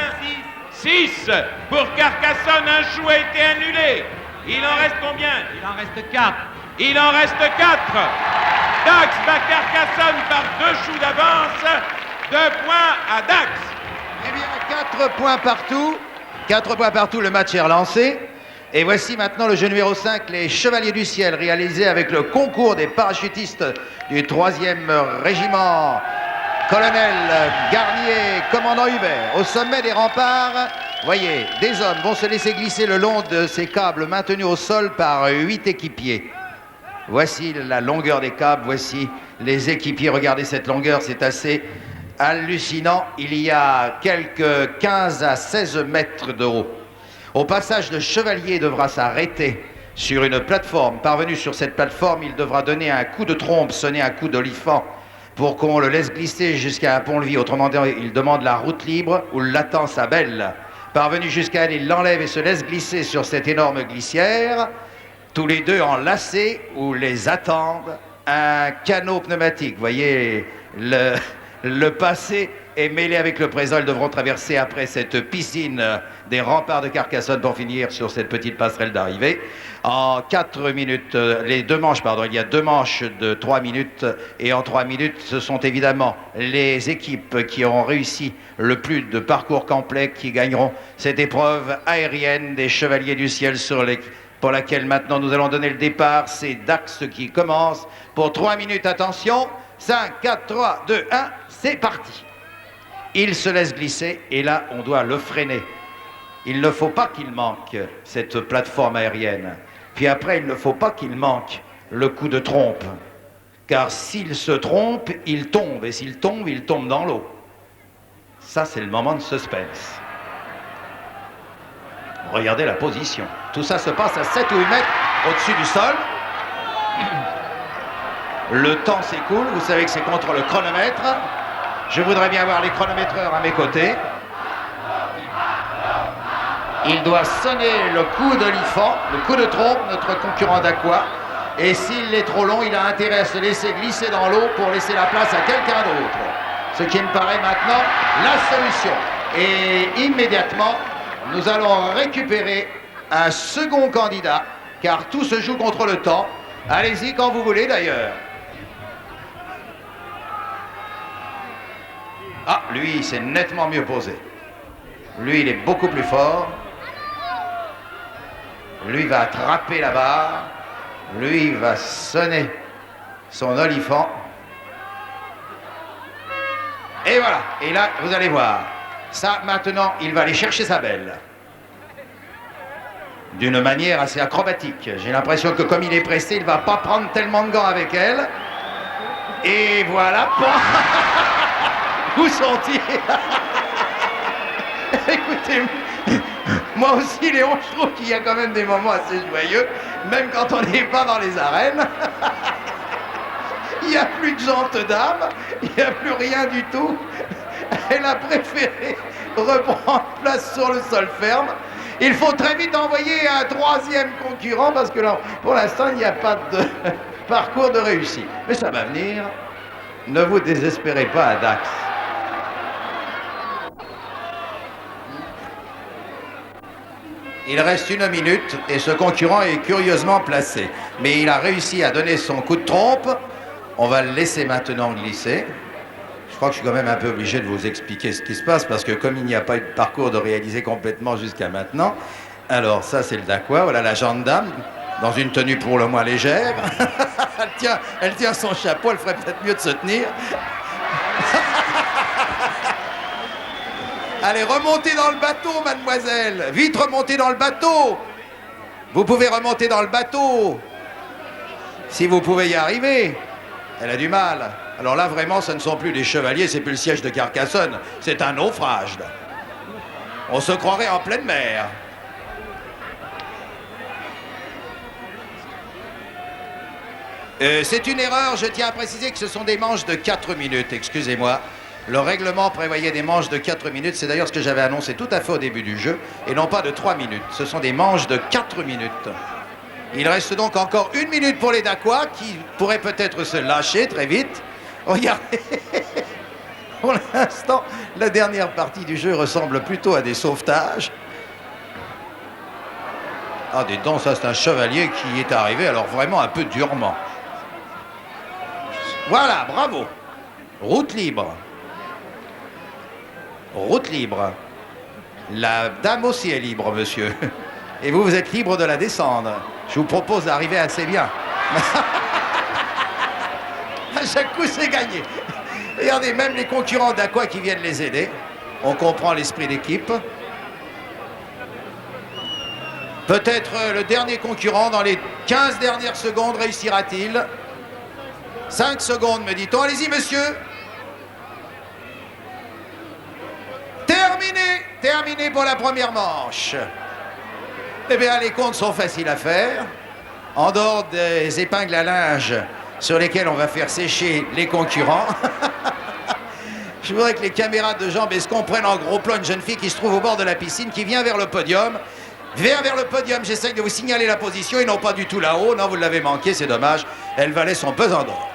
6. Pour Carcassonne, un chou a été annulé. Il en reste combien? Il en reste 4. Il en reste 4. Dax bat Carcassonne par 2 choux d'avance. 2 points à Dax. Eh bien, 4 points partout. 4 points partout, le match est relancé. Et voici maintenant le jeu numéro 5, les Chevaliers du Ciel, réalisé avec le concours des parachutistes du 3e régiment. Colonel Garnier, commandant Hubert, au sommet des remparts, voyez, des hommes vont se laisser glisser le long de ces câbles maintenus au sol par 8 équipiers. Voici la longueur des câbles, voici les équipiers, regardez cette longueur, c'est assez hallucinant. Il y a quelques 15 à 16 mètres de haut. Au passage, le chevalier devra s'arrêter sur une plateforme. Parvenu sur cette plateforme, il devra donner un coup de trompe, sonner un coup d'olifant, pour qu'on le laisse glisser jusqu'à un pont-levis. Autrement dit, il demande la route libre où l'attend sa belle. Parvenu jusqu'à elle, il l'enlève et se laisse glisser sur cette énorme glissière. Tous les deux enlacés où les attendent un canot pneumatique. Vous voyez Le passé est mêlé avec le présent. Ils devront traverser après cette piscine des remparts de Carcassonne pour finir sur cette petite passerelle d'arrivée. En 4 minutes, les deux manches, pardon, il y a 2 manches de 3 minutes. Et en 3 minutes, ce sont évidemment les équipes qui auront réussi le plus de parcours complet qui gagneront cette épreuve aérienne des Chevaliers du Ciel pour laquelle maintenant nous allons donner le départ. C'est Dax qui commence pour 3 minutes. Attention, 5, 4, 3, 2, 1, c'est parti. Il se laisse glisser et là, on doit le freiner. Il ne faut pas qu'il manque cette plateforme aérienne. Puis après, il ne faut pas qu'il manque le coup de trompe. Car s'il se trompe, il tombe. Et s'il tombe dans l'eau. Ça, c'est le moment de suspense. Regardez la position. Tout ça se passe à 7 ou 8 mètres au-dessus du sol. Le temps s'écoule. Vous savez que c'est contre le chronomètre. Je voudrais bien voir les chronométreurs à mes côtés. Il doit sonner le coup d'olifant, le coup de trompe, notre concurrent d'Aqua. Et s'il est trop long, il a intérêt à se laisser glisser dans l'eau pour laisser la place à quelqu'un d'autre. Ce qui me paraît maintenant la solution. Et immédiatement, nous allons récupérer un second candidat, car tout se joue contre le temps. Allez-y quand vous voulez d'ailleurs. Ah, lui, c'est nettement mieux posé. Lui, il est beaucoup plus fort. Lui va attraper la barre. Lui va sonner son olifant. Et voilà. Et là, vous allez voir. Ça, maintenant, il va aller chercher sa belle. D'une manière assez acrobatique. J'ai l'impression que comme il est pressé, il ne va pas prendre tellement de gants avec elle. Et voilà. Où sont-ils? Écoutez, moi aussi, Léon, je trouve qu'il y a quand même des moments assez joyeux, même quand on n'est pas dans les arènes. Il n'y a plus de jantes d'âme, il n'y a plus rien du tout. Elle a préféré reprendre place sur le sol ferme. Il faut très vite envoyer un 3e concurrent parce que là, pour l'instant, il n'y a pas de parcours de réussite. Mais ça va venir. Ne vous désespérez pas à Dax. Il reste 1 minute et ce concurrent est curieusement placé. Mais il a réussi à donner son coup de trompe. On va le laisser maintenant glisser. Je crois que je suis quand même un peu obligé de vous expliquer ce qui se passe parce que comme il n'y a pas eu de parcours de réaliser complètement jusqu'à maintenant, alors ça c'est le Daqua, voilà la gendarme dans une tenue pour le moins légère. elle tient son chapeau, elle ferait peut-être mieux de se tenir. Allez, remontez dans le bateau, mademoiselle. Vite, remontez dans le bateau. Vous pouvez remonter dans le bateau. Si vous pouvez y arriver. Elle a du mal. Alors là, vraiment, ce ne sont plus des chevaliers, c'est plus le siège de Carcassonne. C'est un naufrage. On se croirait en pleine mer. C'est une erreur, je tiens à préciser que ce sont des manches de 4 minutes, excusez-moi. Le règlement prévoyait des manches de 4 minutes, c'est d'ailleurs ce que j'avais annoncé tout à fait au début du jeu, et non pas de 3 minutes. Ce sont des manches de 4 minutes. Il reste donc encore 1 minute pour les Daqua, qui pourraient peut-être se lâcher très vite. Regardez, pour l'instant, la dernière partie du jeu ressemble plutôt à des sauvetages. Ah, dis donc, ça c'est un chevalier qui est arrivé, alors vraiment un peu durement. Voilà, bravo. Route libre. Route libre. La dame aussi est libre, monsieur. Et vous, vous êtes libre de la descendre. Je vous propose d'arriver assez bien. À chaque coup, c'est gagné. Regardez, même les concurrents d'Aqua qui viennent les aider. On comprend l'esprit d'équipe. Peut-être le dernier concurrent, dans les 15 dernières secondes, réussira-t-il? 5 secondes, me dit-on. Allez-y, monsieur. Terminé pour la première manche. Eh bien, les comptes sont faciles à faire. En dehors des épingles à linge sur lesquelles on va faire sécher les concurrents. Je voudrais que les caméras de Jean Bescon prennent en gros plan une jeune fille qui se trouve au bord de la piscine, qui vient vers le podium. Vers le podium, j'essaye de vous signaler la position, et non pas du tout là-haut. Non, vous l'avez manqué, c'est dommage. Elle valait son pesant d'or.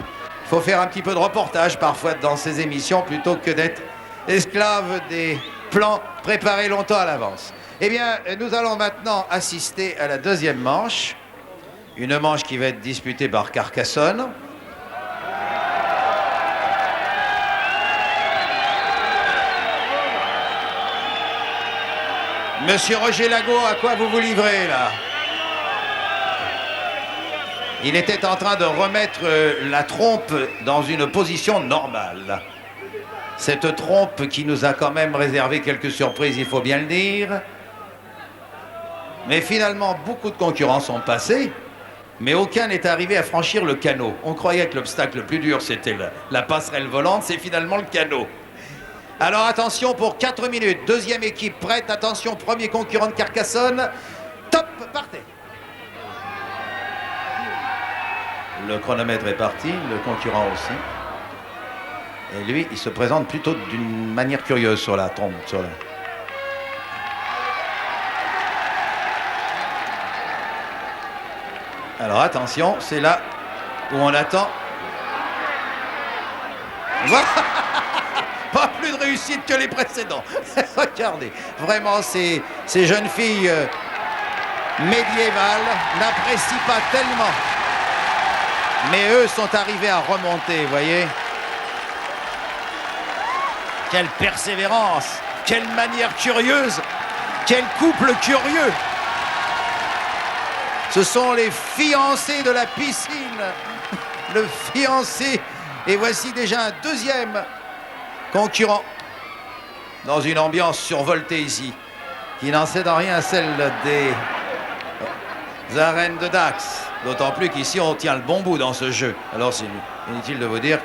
faut faire un petit peu de reportage parfois dans ces émissions plutôt que d'être esclave des plans préparés longtemps à l'avance. Eh bien, nous allons maintenant assister à la deuxième manche. Une manche qui va être disputée par Carcassonne. Monsieur Roger Lago, à quoi vous vous livrez là? Il était en train de remettre la trompe dans une position normale. Cette trompe qui nous a quand même réservé quelques surprises, il faut bien le dire. Mais finalement, beaucoup de concurrents sont passés, mais aucun n'est arrivé à franchir le canot. On croyait que l'obstacle le plus dur, c'était la passerelle volante, c'est finalement le canot. Alors attention pour 4 minutes. Deuxième équipe prête. Attention, premier concurrent de Carcassonne. Top, partez. Le chronomètre est parti, le concurrent aussi. Et lui, il se présente plutôt d'une manière curieuse sur la trompe. Alors attention, c'est là où on attend. Voilà. Pas plus de réussite que les précédents. Regardez, vraiment ces jeunes filles médiévales n'apprécient pas tellement. Mais eux sont arrivés à remonter, vous voyez. Quelle persévérance, quelle manière curieuse, quel couple curieux. Ce sont les fiancés de la piscine. Le fiancé. Et voici déjà un deuxième concurrent dans une ambiance survoltée ici, qui n'en cède en rien à celle des arènes de Dax. D'autant plus qu'ici, on tient le bon bout dans ce jeu. Alors, c'est inutile de vous dire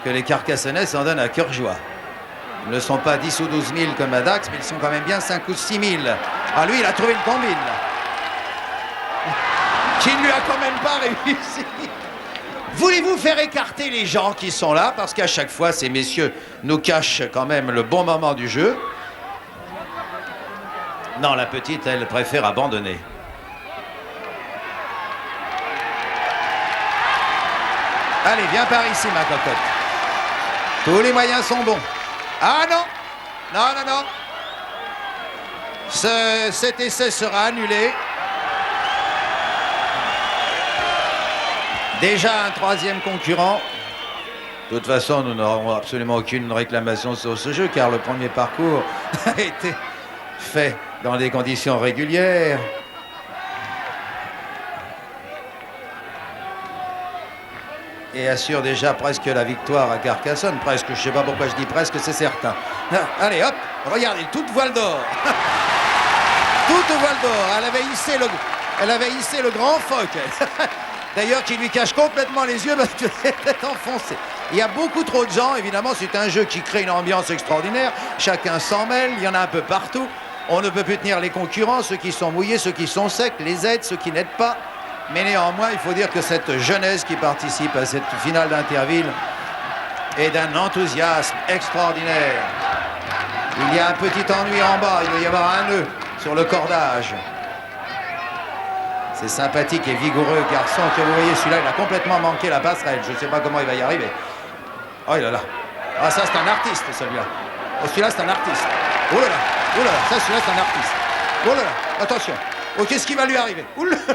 que les Carcassonnais s'en donnent à cœur joie. Ils ne sont pas 10 ou 12 000 comme à Dax, mais ils sont quand même bien 5 ou 6 000. Ah, lui, il a trouvé une combine, là, qui ne lui a quand même pas réussi. Voulez-vous faire écarter les gens qui sont là? Parce qu'à chaque fois, ces messieurs nous cachent quand même le bon moment du jeu. Non, la petite, elle préfère abandonner. Allez, viens par ici, ma cocotte. Tous les moyens sont bons. Ah non! Non, non, non. Cet essai sera annulé. Déjà un troisième concurrent. De toute façon, nous n'aurons absolument aucune réclamation sur ce jeu, car le premier parcours a été fait dans des conditions régulières. Et assure déjà presque la victoire à Carcassonne. Presque, je ne sais pas pourquoi je dis presque, c'est certain. Allez, hop, regardez, toute voile d'or. Toute voile d'or. Elle avait hissé le grand phoque. D'ailleurs, qui lui cache complètement les yeux parce qu'elle est enfoncée. Il y a beaucoup trop de gens, évidemment, c'est un jeu qui crée une ambiance extraordinaire. Chacun s'en mêle, il y en a un peu partout. On ne peut plus tenir les concurrents, ceux qui sont mouillés, ceux qui sont secs, les aides, ceux qui n'aident pas. Mais néanmoins, il faut dire que cette jeunesse qui participe à cette finale d'Interville est d'un enthousiasme extraordinaire. Il y a un petit ennui en bas, il doit y avoir un nœud sur le cordage. C'est sympathique et vigoureux garçon que vous voyez, celui-là, il a complètement manqué la passerelle. Je ne sais pas comment il va y arriver. Oh là là. Ah, ça, c'est un artiste, celui-là. Oh, celui-là, c'est un artiste. Oh là là, ça, celui-là, c'est un artiste. Oh là là, attention. Oh, qu'est-ce qui va lui arriver? Oh là là.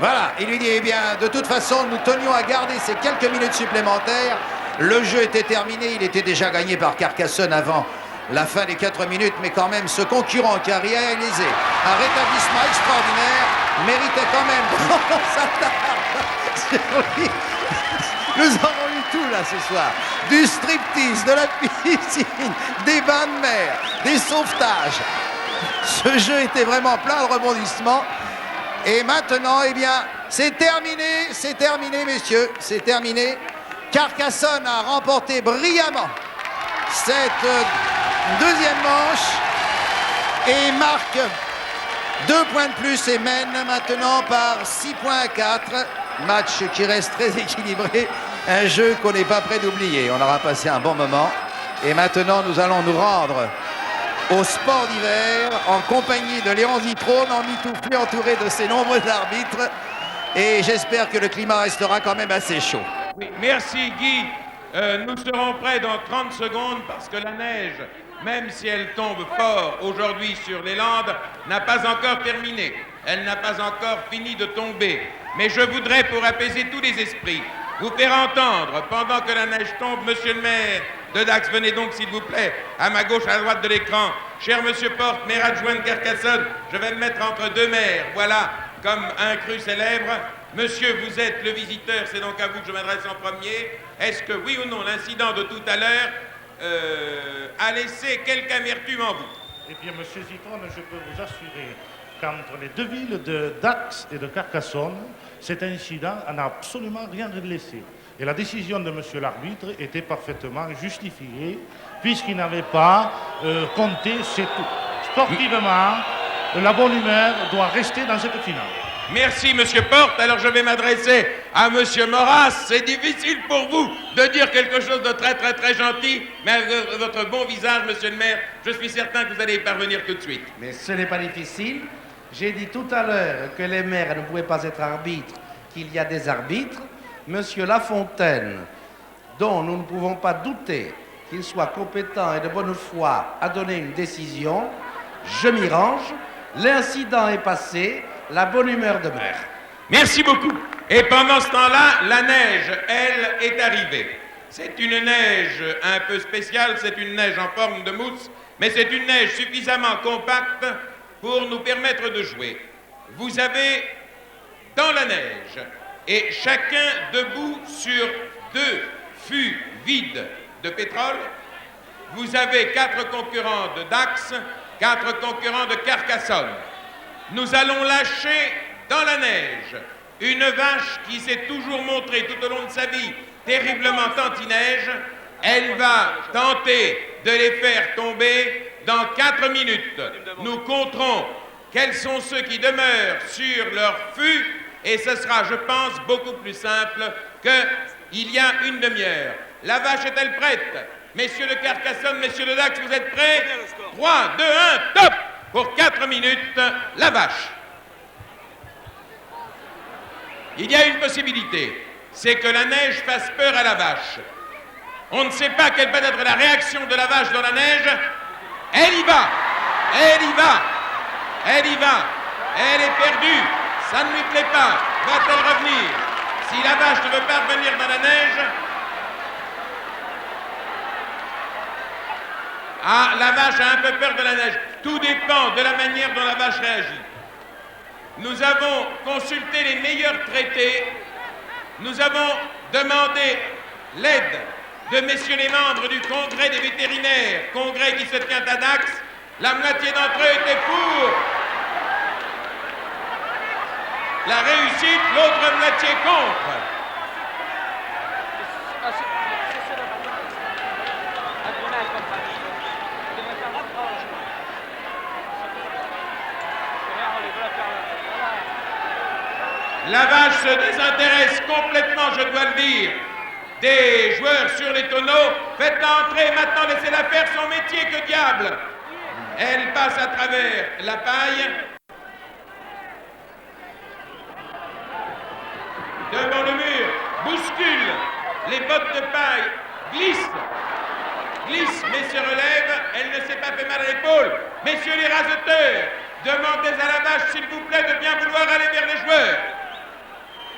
Voilà, il lui dit, eh bien, de toute façon, nous tenions à garder ces quelques minutes supplémentaires. Le jeu était terminé, il était déjà gagné par Carcassonne avant la fin des 4 minutes, mais quand même, ce concurrent qui a réalisé un rétablissement extraordinaire méritait quand même qu'on s'attarde. Nous avons eu tout là ce soir. Du striptease, de la piscine, des bains de mer, des sauvetages. Ce jeu était vraiment plein de rebondissements. Et maintenant, eh bien, c'est terminé, messieurs, c'est terminé. Carcassonne a remporté brillamment cette deuxième manche et marque 2 points de plus et mène maintenant par 6 points à 4. Match qui reste très équilibré, un jeu qu'on n'est pas prêt d'oublier. On aura passé un bon moment et maintenant nous allons nous rendre au sport d'hiver en compagnie de Léon Zitrone en mitouflé entouré de ses nombreux arbitres. Et j'espère que le climat restera quand même assez chaud. Oui, merci Guy. Nous serons prêts dans 30 secondes parce que la neige, même si elle tombe fort aujourd'hui sur les Landes, n'a pas encore terminé. Elle n'a pas encore fini de tomber. Mais je voudrais, pour apaiser tous les esprits, vous faire entendre, pendant que la neige tombe, monsieur le maire de Dax, venez donc s'il vous plaît, à ma gauche, à droite de l'écran. Cher monsieur Porte, maire adjoint de Carcassonne, je vais me mettre entre deux maires, voilà, comme un cru célèbre. Monsieur, vous êtes le visiteur, c'est donc à vous que je m'adresse en premier. Est-ce que, oui ou non, l'incident de tout à l'heure a laissé quelque amertume en vous? Eh bien, monsieur Zitrone, je peux vous assurer qu'entre les deux villes de Dax et de Carcassonne, cet incident n'a absolument rien laissé. Et la décision de monsieur l'arbitre était parfaitement justifiée, puisqu'il n'avait pas compté, c'est tout. Sportivement, la bonne humeur doit rester dans cette finale. Merci, monsieur Porte. Alors, je vais m'adresser à monsieur Maurras. C'est difficile pour vous de dire quelque chose de très, très, très gentil, mais avec votre bon visage, monsieur le maire, je suis certain que vous allez y parvenir tout de suite. Mais ce n'est pas difficile. J'ai dit tout à l'heure que les maires ne pouvaient pas être arbitres, qu'il y a des arbitres. Monsieur Lafontaine, dont nous ne pouvons pas douter qu'il soit compétent et de bonne foi à donner une décision, je m'y range. L'incident est passé, la bonne humeur demeure. Merci beaucoup. Et pendant ce temps-là, la neige, elle, est arrivée. C'est une neige un peu spéciale, c'est une neige en forme de mousse, mais c'est une neige suffisamment compacte pour nous permettre de jouer. Vous avez dans la neige, et chacun debout sur deux fûts vides de pétrole, vous avez 4 concurrents de Dax, 4 concurrents de Carcassonne. Nous allons lâcher dans la neige une vache qui s'est toujours montrée tout au long de sa vie terriblement anti-neige. Elle va tenter de les faire tomber dans 4 minutes. Nous compterons quels sont ceux qui demeurent sur leur fût et ce sera, je pense, beaucoup plus simple qu'il y a une demi-heure. La vache est-elle prête? Messieurs de Carcassonne, messieurs de Dax, vous êtes prêts? 3, 2, 1, top! Pour 4 minutes, la vache. Il y a une possibilité, c'est que la neige fasse peur à la vache. On ne sait pas quelle va être la réaction de la vache dans la neige. Elle y va, elle y va, elle y va, elle est perdue, ça ne lui plaît pas, va-t-elle revenir? Si la vache ne veut pas revenir dans la neige, ah, la vache a un peu peur de la neige. Tout dépend de la manière dont la vache réagit. Nous avons consulté les meilleurs traités. Nous avons demandé l'aide de messieurs les membres du Congrès des vétérinaires, congrès qui se tient à Dax. La moitié d'entre eux étaient pour la réussite, l'autre moitié contre. La vache se désintéresse complètement, je dois le dire, des joueurs sur les tonneaux. Faites-la entrer, maintenant laissez-la faire son métier, que diable! Elle passe à travers la paille. Devant le mur, bouscule, les bottes de paille glissent, mais se relève, elle ne s'est pas fait mal à l'épaule. Messieurs les raseteurs, demandez à la vache, s'il vous plaît, de bien vouloir aller vers les joueurs,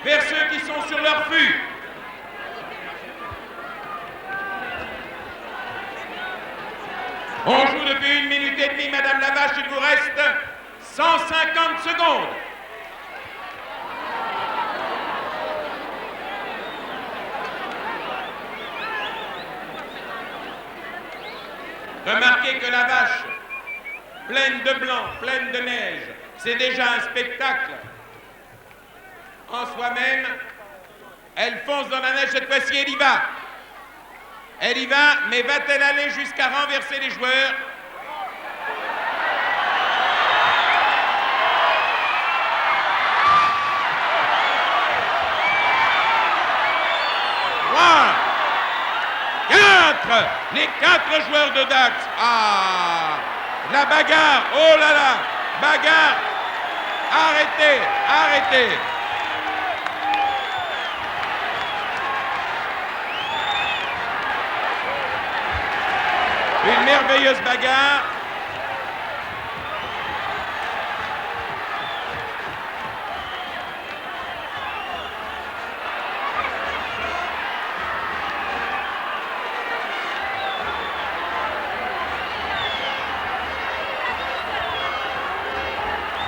vers ceux qui sont sur leur fût. On joue depuis 1 minute et demie, Madame la vache, il vous reste 150 secondes. Remarquez que la vache, pleine de blanc, pleine de neige, c'est déjà un spectacle en soi-même. Elle fonce dans la neige, cette fois-ci elle y va. Elle y va, mais va-t-elle aller jusqu'à renverser les joueurs? Les 4 joueurs de Dax. Ah, La bagarre, oh là là, bagarre. Arrêtez, arrêtez. Une merveilleuse bagarre.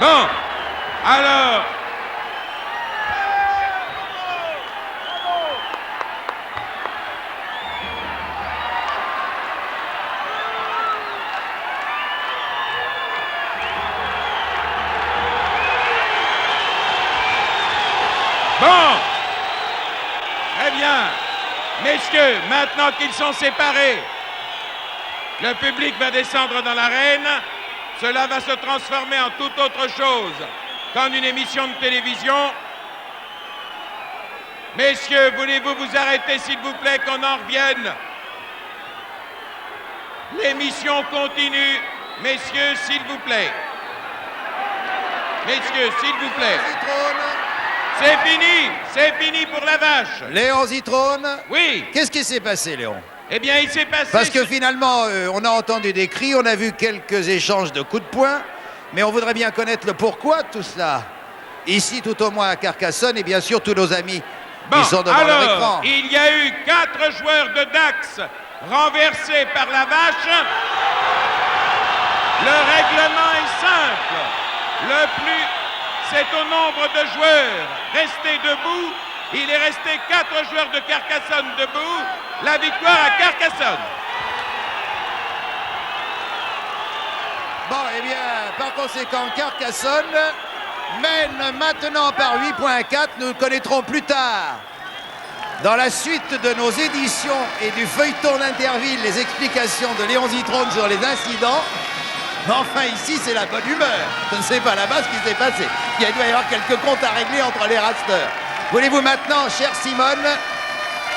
Bon, alors, bon, très bien, messieurs, maintenant qu'ils sont séparés, le public va descendre dans l'arène. Cela va se transformer en toute autre chose qu'en une émission de télévision. Messieurs, voulez-vous vous arrêter, s'il vous plaît, qu'on en revienne? L'émission continue. Messieurs, s'il vous plaît. Messieurs, s'il vous plaît. C'est fini pour la vache. Léon Zitrone. Oui. Qu'est-ce qui s'est passé, Léon? Eh bien, il s'est passé... Parce que finalement, on a entendu des cris, on a vu quelques échanges de coups de poing, mais on voudrait bien connaître le pourquoi de tout cela. Ici, tout au moins à Carcassonne, et bien sûr tous nos amis qui sont devant leur écran. Il y a eu 4 joueurs de Dax renversés par la vache. Le règlement est simple. C'est au nombre de joueurs restés debout. Il est resté 4 joueurs de Carcassonne debout. La victoire à Carcassonne. Bon, eh bien, par conséquent, Carcassonne mène maintenant par 8,4. Nous connaîtrons plus tard, dans la suite de nos éditions et du feuilleton d'Interville, les explications de Léon Zitrone sur les incidents. Mais enfin, ici, c'est la bonne humeur. Je ne sais pas là-bas ce qui s'est passé. Il doit y avoir quelques comptes à régler entre les rasteurs. Voulez-vous maintenant, chère Simone,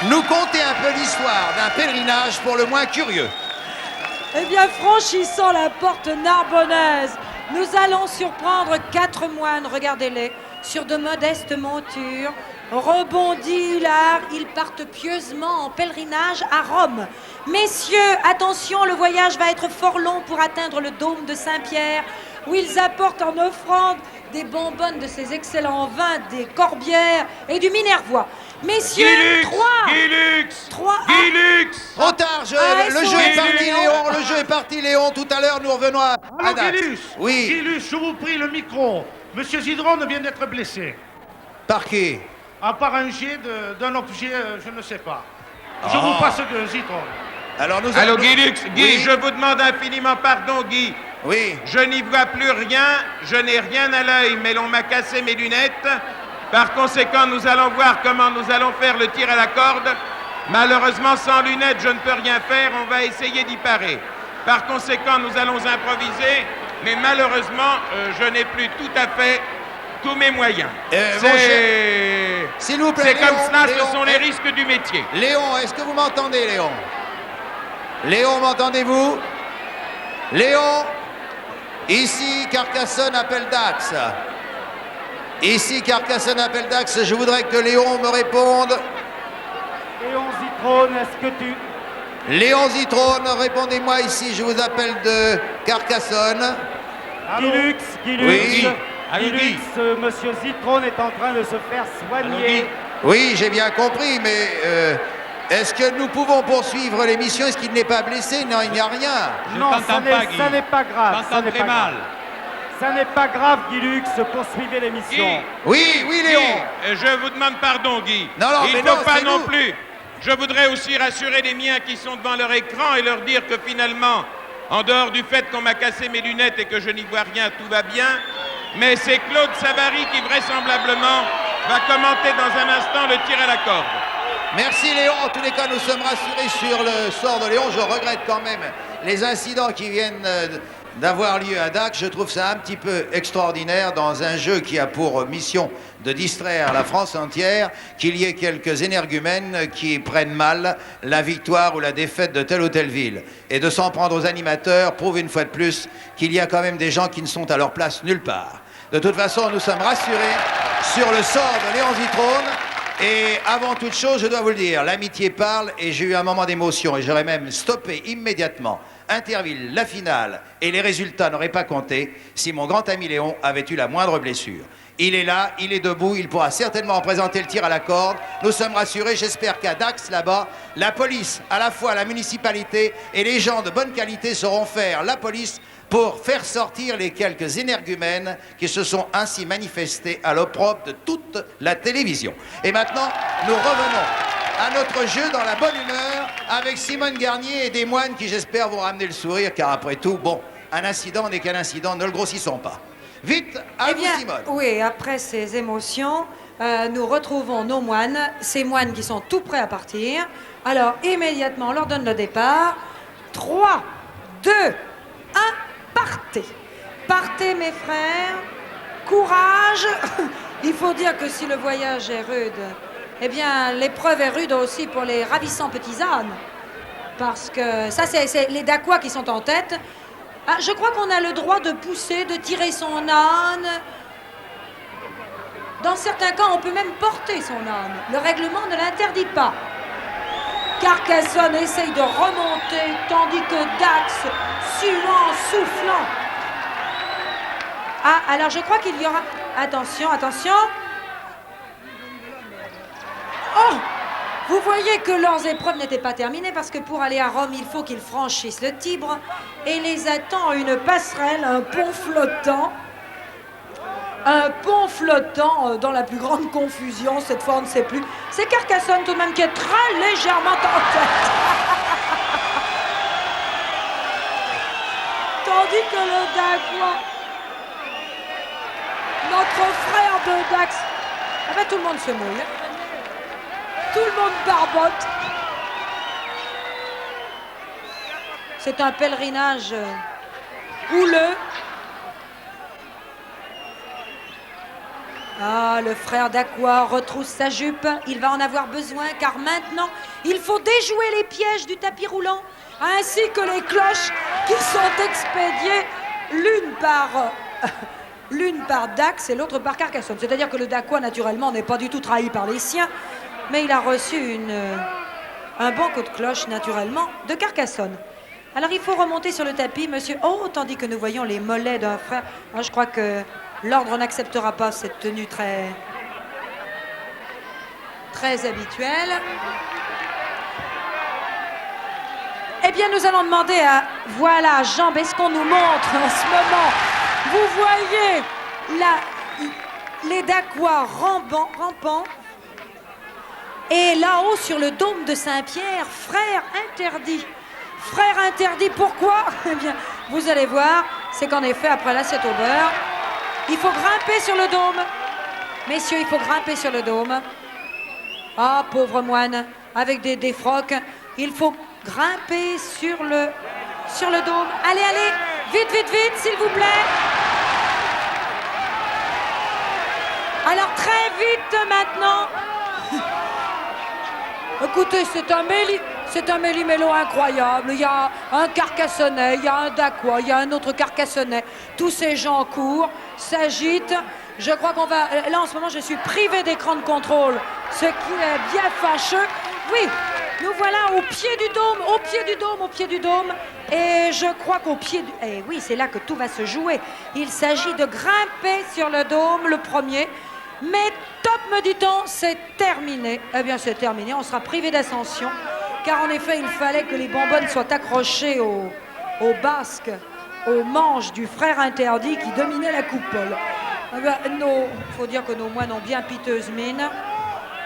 nous conter un peu l'histoire d'un pèlerinage pour le moins curieux? Eh bien, franchissant la porte narbonnaise, nous allons surprendre 4 moines, regardez-les, sur de modestes montures. Rebondis, hilar, ils partent pieusement en pèlerinage à Rome. Messieurs, attention, le voyage va être fort long pour atteindre le dôme de Saint-Pierre, où ils apportent en offrande des bonbonnes de ces excellents vins, des corbières et du minervois. Messieurs, Guilux, Trop tard, le jeu est parti, Léon. Le jeu est parti, Léon. Tout à l'heure, nous revenons à Dax. Guilux, Oui. Guilux, je vous prie le micro. Monsieur Zitrone vient d'être blessé. Par qui? Par un jet d'un objet, je ne sais pas. Je vous passe de Zitrone. Alors nous Allô, allons... Guilux, Guy, Oui. je vous demande infiniment pardon, Guy. Oui. Je n'y vois plus rien, je n'ai rien à l'œil, mais l'on m'a cassé mes lunettes. Par conséquent, nous allons voir comment nous allons faire le tir à la corde. Malheureusement, sans lunettes, je ne peux rien faire, on va essayer d'y parer. Par conséquent, nous allons improviser, mais malheureusement, je n'ai plus tout à fait tous mes moyens. S'il vous plaît, C'est comme Léon, cela, Léon, ce sont les risques du métier. Léon, est-ce que vous m'entendez, Léon? Léon, m'entendez-vous? Léon, ici, Carcassonne appelle Dax. Ici, Carcassonne appelle Dax. Je voudrais que Léon me réponde. Léon Zitrone, est-ce que tu... Léon Zitrone, répondez-moi ici. Je vous appelle de Carcassonne. Guilux, Oui. Guilux, monsieur Zitrone est en train de se faire soigner. Oui, j'ai bien compris, mais est-ce que nous pouvons poursuivre l'émission? Est-ce qu'il n'est pas blessé? Non, il n'y a rien. Non, ça n'est pas grave. Ça n'est très pas mal. grave. Ça n'est pas grave, Guilux, poursuivez l'émission. Guy, Oui, Léon. Guy, je vous demande pardon, Guy. Non, Il mais ne faut non, pas c'est non nous. plus. Je voudrais aussi rassurer les miens qui sont devant leur écran et leur dire que finalement, en dehors du fait qu'on m'a cassé mes lunettes et que je n'y vois rien, tout va bien. Mais c'est Claude Savary qui vraisemblablement va commenter dans un instant le tir à la corde. Merci Léon. En tous les cas, nous sommes rassurés sur le sort de Léon. Je regrette quand même les incidents qui viennent d'avoir lieu à Dax. Je trouve ça un petit peu extraordinaire dans un jeu qui a pour mission de distraire la France entière, qu'il y ait quelques énergumènes qui prennent mal la victoire ou la défaite de telle ou telle ville. Et de s'en prendre aux animateurs prouve une fois de plus qu'il y a quand même des gens qui ne sont à leur place nulle part. De toute façon, nous sommes rassurés sur le sort de Léon Zitrone. Et avant toute chose, je dois vous le dire, l'amitié parle et j'ai eu un moment d'émotion et j'aurais même stoppé immédiatement Interville, la finale et les résultats n'auraient pas compté si mon grand ami Léon avait eu la moindre blessure. Il est là, il est debout, il pourra certainement présenter le tir à la corde. Nous sommes rassurés, j'espère qu'à Dax, là-bas, la police, à la fois la municipalité et les gens de bonne qualité sauront faire la police pour faire sortir les quelques énergumènes qui se sont ainsi manifestés à l'opprobre de toute la télévision. Et maintenant, nous revenons à notre jeu dans la bonne humeur avec Simone Garnier et des moines qui, j'espère, vont ramener le sourire, car après tout, bon, un incident n'est qu'un incident, ne le grossissons pas. Vite, à vous, Simone. Oui, après ces émotions, nous retrouvons nos moines, ces moines qui sont tout prêts à partir. Alors, immédiatement, on leur donne le départ. 3, 2, 1, partez. Partez, mes frères. Courage. Il faut dire que si le voyage est rude, eh bien, l'épreuve est rude aussi pour les ravissants petits ânes. Parce que ça, c'est les Dacquois qui sont en tête. Ah, je crois qu'on a le droit de pousser, de tirer son âne. Dans certains cas, on peut même porter son âne. Le règlement ne l'interdit pas. Carcassonne essaye de remonter, tandis que Dax, suant, soufflant. Ah, alors je crois qu'il y aura... Attention, attention. Oh! Vous voyez que leurs épreuves n'étaient pas terminées parce que pour aller à Rome, il faut qu'ils franchissent le Tibre et les attend une passerelle, un pont flottant. Un pont flottant dans la plus grande confusion, cette fois on ne sait plus. C'est Carcassonne tout de même qui est très légèrement en tête. Tandis que le Dacquois, notre frère de Dax, ah ben tout le monde se mouille. Tout le monde barbote. C'est un pèlerinage houleux. Ah, le frère Dacquois retrousse sa jupe. Il va en avoir besoin car maintenant, il faut déjouer les pièges du tapis roulant ainsi que les cloches qui sont expédiées l'une par Dax et l'autre par Carcassonne. C'est-à-dire que le Dacquois, naturellement, n'est pas du tout trahi par les siens. Mais il a reçu un bon coup de cloche, naturellement, de Carcassonne. Alors, il faut remonter sur le tapis, monsieur. Oh, tandis que nous voyons les mollets d'un frère. Ah, je crois que l'ordre n'acceptera pas cette tenue très habituelle. Eh bien, nous allons demander à... Voilà, Jean Bescon nous montre en ce moment. Vous voyez les Dacquois rampant. Et là-haut, sur le dôme de Saint-Pierre, frère interdit. Frère interdit, pourquoi? Eh bien, vous allez voir, c'est qu'en effet, après l'assiette au beurre, il faut grimper sur le dôme. Messieurs, il faut grimper sur le dôme. Ah, pauvre moine, avec des défroques, il faut grimper sur le dôme. Allez, vite, s'il vous plaît. Alors, très vite maintenant. Écoutez, c'est un méli-mélo incroyable. Il y a un Carcassonnais, il y a un Dacquois, il y a un autre Carcassonnais. Tous ces gens courent, s'agitent. Je crois qu'on va... Là, en ce moment, je suis privée d'écran de contrôle, ce qui est bien fâcheux. Oui, nous voilà au pied du dôme. Et je crois qu'au pied du... Eh oui, c'est là que tout va se jouer. Il s'agit de grimper sur le dôme, le premier. Mais top, me dit-on, c'est terminé. Eh bien, c'est terminé. On sera privé d'ascension. Car en effet, il fallait que les bonbonnes soient accrochées au basque, aux manches du frère interdit qui dominait la coupole. Eh bien, faut dire que nos moines ont bien piteuse mine.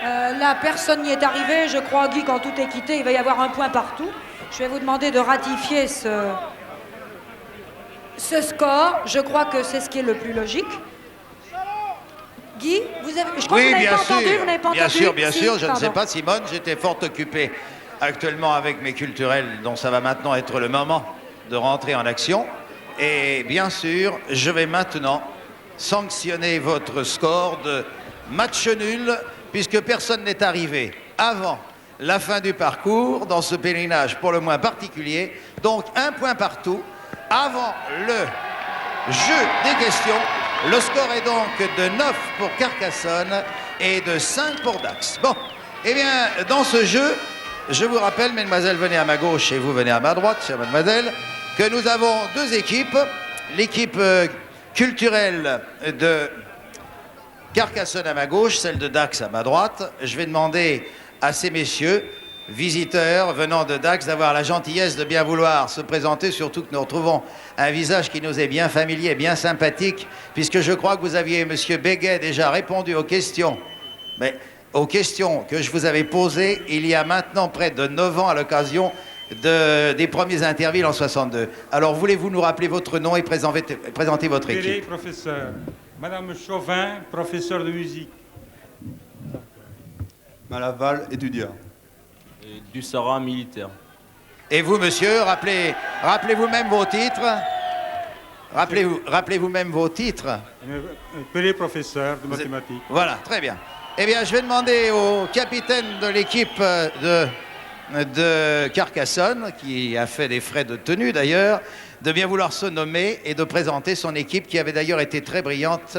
Là, personne n'y est arrivé. Je crois, Guy, quand tout est quitté, il va y avoir un point partout. Je vais vous demander de ratifier ce score. Je crois que c'est ce qui est le plus logique. Guy, je crois que vous n'avez pas entendu, vous n'avez pas entendu. Bien sûr, je ne sais pas, Simone, j'étais fort occupé actuellement avec mes culturels, dont ça va maintenant être le moment de rentrer en action. Et bien sûr, je vais maintenant sanctionner votre score de match nul, puisque personne n'est arrivé avant la fin du parcours dans ce pèlerinage pour le moins particulier. Donc, 1 point partout avant le jeu des questions. Le score est donc de 9 pour Carcassonne et de 5 pour Dax. Bon, eh bien, dans ce jeu, je vous rappelle, mesdemoiselles, venez à ma gauche et vous venez à ma droite, chère mademoiselle, que nous avons 2 équipes. L'équipe culturelle de Carcassonne à ma gauche, celle de Dax à ma droite. Je vais demander à ces messieurs, visiteurs venant de Dax, d'avoir la gentillesse de bien vouloir se présenter, surtout que nous retrouvons un visage qui nous est bien familier, bien sympathique, puisque je crois que vous aviez, monsieur Béguet, déjà répondu aux questions, mais aux questions que je vous avais posées il y a maintenant près de 9 ans à l'occasion des premiers Intervilles en 62. Alors, voulez-vous nous rappeler votre nom et présenter votre équipe? Péré, professeur. Madame Chauvin, professeur de musique. Malaval, étudiant. Et Dussara, militaire. Et vous, monsieur, rappelez-vous même vos titres. Rappelez-vous même vos titres. Péré, professeur de mathématiques. Voilà, très bien. Eh bien, je vais demander au capitaine de l'équipe de Carcassonne, qui a fait des frais de tenue d'ailleurs, de bien vouloir se nommer et de présenter son équipe qui avait d'ailleurs été très brillante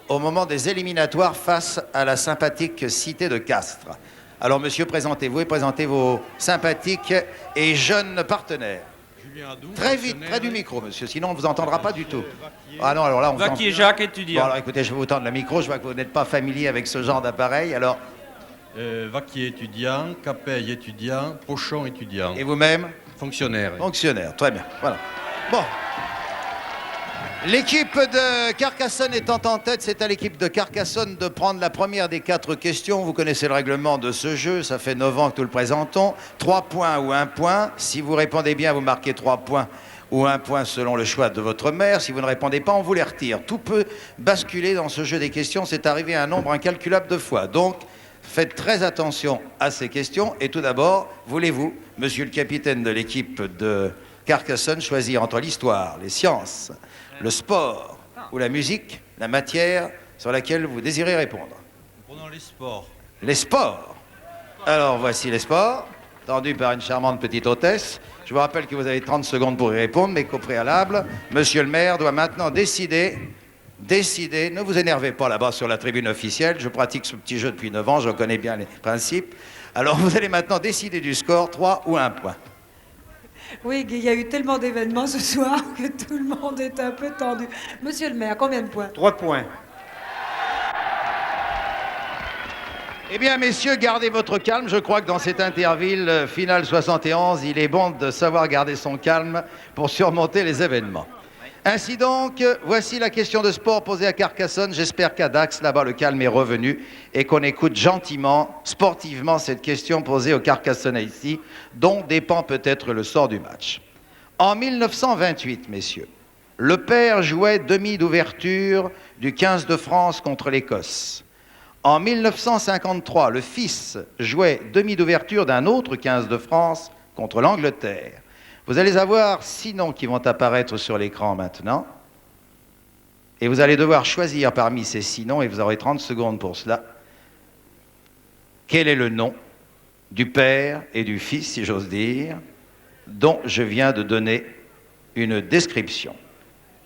au moment des éliminatoires face à la sympathique cité de Castres. Alors, monsieur, présentez-vous et présentez vos sympathiques et jeunes partenaires. Très vite, près du micro, monsieur, sinon on ne vous entendra pas du tout. Ah non, alors là, on Vaquier Jacques, étudiant. Bon, alors écoutez, je vais vous tendre le micro, je vois que vous n'êtes pas familier avec ce genre d'appareil, alors... Vaquier étudiant, Capeille étudiant, Pochon étudiant. Et vous-même? Fonctionnaire. Fonctionnaire, très bien, voilà. Bon. L'équipe de Carcassonne étant en tête, c'est à l'équipe de Carcassonne de prendre la première des 4 questions. Vous connaissez le règlement de ce jeu, ça fait 9 ans que nous le présentons. 3 points ou 1 point. Si vous répondez bien, vous marquez 3 points ou 1 point selon le choix de votre mère. Si vous ne répondez pas, on vous les retire. Tout peut basculer dans ce jeu des questions. C'est arrivé à un nombre incalculable de fois. Donc, faites très attention à ces questions. Et tout d'abord, voulez-vous, monsieur le capitaine de l'équipe de Carcassonne, choisir entre l'histoire, les sciences, le sport ou la musique, la matière sur laquelle vous désirez répondre? Prenons les sports. Les sports. Alors, voici les sports, tendus par une charmante petite hôtesse. Je vous rappelle que vous avez 30 secondes pour y répondre, mais qu'au préalable, monsieur le maire doit maintenant décider, ne vous énervez pas là-bas sur la tribune officielle, je pratique ce petit jeu depuis 9 ans, je connais bien les principes. Alors, vous allez maintenant décider du score, 3 ou 1 point. Oui, il y a eu tellement d'événements ce soir que tout le monde est un peu tendu. Monsieur le maire, combien de points? 3 points. Eh bien, messieurs, gardez votre calme. Je crois que dans cet Interville finale 71, il est bon de savoir garder son calme pour surmonter les événements. Ainsi donc, voici la question de sport posée à Carcassonne. J'espère qu'à Dax, là-bas, le calme est revenu et qu'on écoute gentiment, sportivement, cette question posée aux Carcassonnais ici, dont dépend peut-être le sort du match. En 1928, messieurs, le père jouait demi d'ouverture du 15 de France contre l'Écosse. En 1953, le fils jouait demi d'ouverture d'un autre 15 de France contre l'Angleterre. Vous allez avoir 6 noms qui vont apparaître sur l'écran maintenant. Et vous allez devoir choisir parmi ces 6 noms, et vous aurez 30 secondes pour cela, quel est le nom du père et du fils, si j'ose dire, dont je viens de donner une description.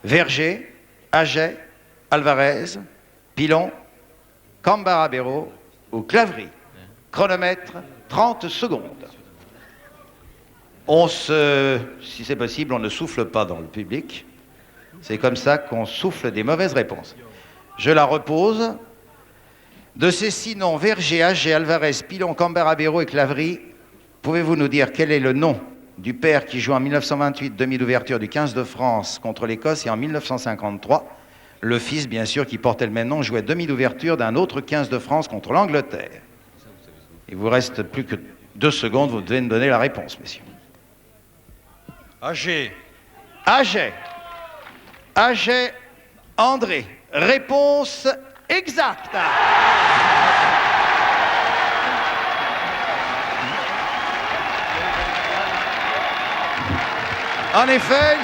Verger, Aget, Alvarez, Pilon, Cambarabero ou Claverie. Chronomètre, 30 secondes. Si c'est possible, on ne souffle pas dans le public. C'est comme ça qu'on souffle des mauvaises réponses. Je la repose. De ces 6 noms, Verger, Aget, Alvarez, Pilon, Cambarabero et Claverie, pouvez-vous nous dire quel est le nom du père qui joue en 1928 demi d'ouverture du 15 de France contre l'Écosse et en 1953, le fils, bien sûr, qui portait le même nom, jouait demi d'ouverture d'un autre 15 de France contre l'Angleterre. Il vous reste plus que 2 secondes, vous devez me donner la réponse, messieurs. Aget. Aget. Aget André. Réponse exacte. En effet,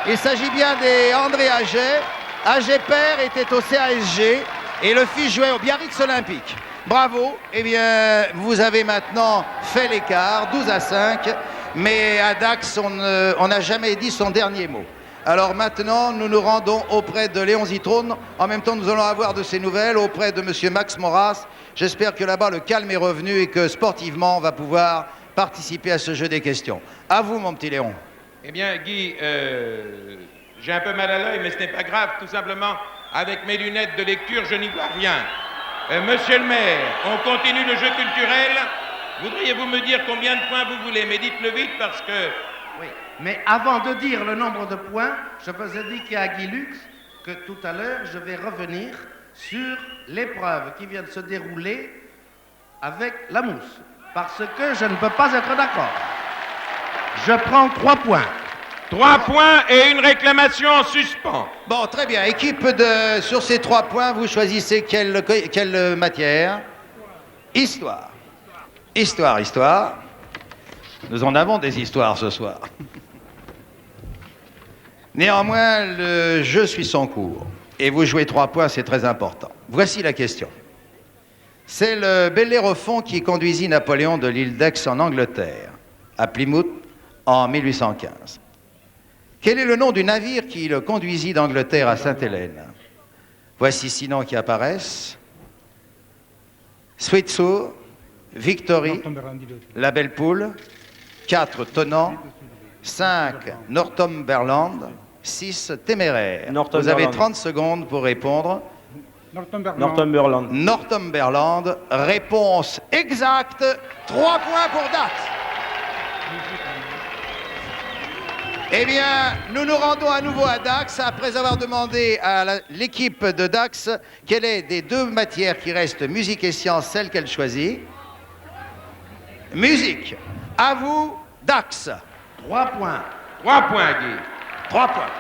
il s'agit bien des André Aget. Aget père était au CASG et le fils jouait au Biarritz Olympique. Bravo, eh bien, vous avez maintenant fait l'écart, 12-5, mais à Dax, on n'a jamais dit son dernier mot. Alors maintenant, nous nous rendons auprès de Léon Zitrone. En même temps, nous allons avoir de ses nouvelles auprès de monsieur Max Moras. J'espère que là-bas, le calme est revenu et que sportivement, on va pouvoir participer à ce jeu des questions. À vous, mon petit Léon. Eh bien, Guy, j'ai un peu mal à l'œil, mais ce n'est pas grave. Tout simplement, avec mes lunettes de lecture, je n'y vois rien. Monsieur le maire, on continue le jeu culturel. Voudriez-vous me dire combien de points vous voulez? Mais dites-le vite parce que... Oui, mais avant de dire le nombre de points, je vous indique à Guy Lux que tout à l'heure, je vais revenir sur l'épreuve qui vient de se dérouler avec la mousse. Parce que je ne peux pas être d'accord. Je prends 3 points. 3 points et une réclamation en suspens. Bon, très bien. Équipe sur ces 3 points, vous choisissez quelle matière? Histoire. Histoire. Nous en avons des histoires ce soir. Néanmoins, le jeu suit son cours. Et vous jouez 3 points, c'est très important. Voici la question. C'est le Bellérophon qui conduisit Napoléon de l'île d'Aix en Angleterre, à Plymouth, en 1815. Quel est le nom du navire qui le conduisit d'Angleterre à Sainte-Hélène? Voici 6 noms qui apparaissent. Sweet Sour, Victory, La Belle Poule, 4 Tonnant, 5 Northumberland, 6 Téméraire. Vous avez 30 secondes pour répondre. Northumberland. Northumberland, réponse exacte, 3 points pour Dax. Eh bien, nous nous rendons à nouveau à Dax après avoir demandé à l'équipe de Dax quelle est des 2 matières qui restent, musique et sciences, celle qu'elle choisit. Musique. À vous, Dax. 3 points. 3 points, Guy. 3 points.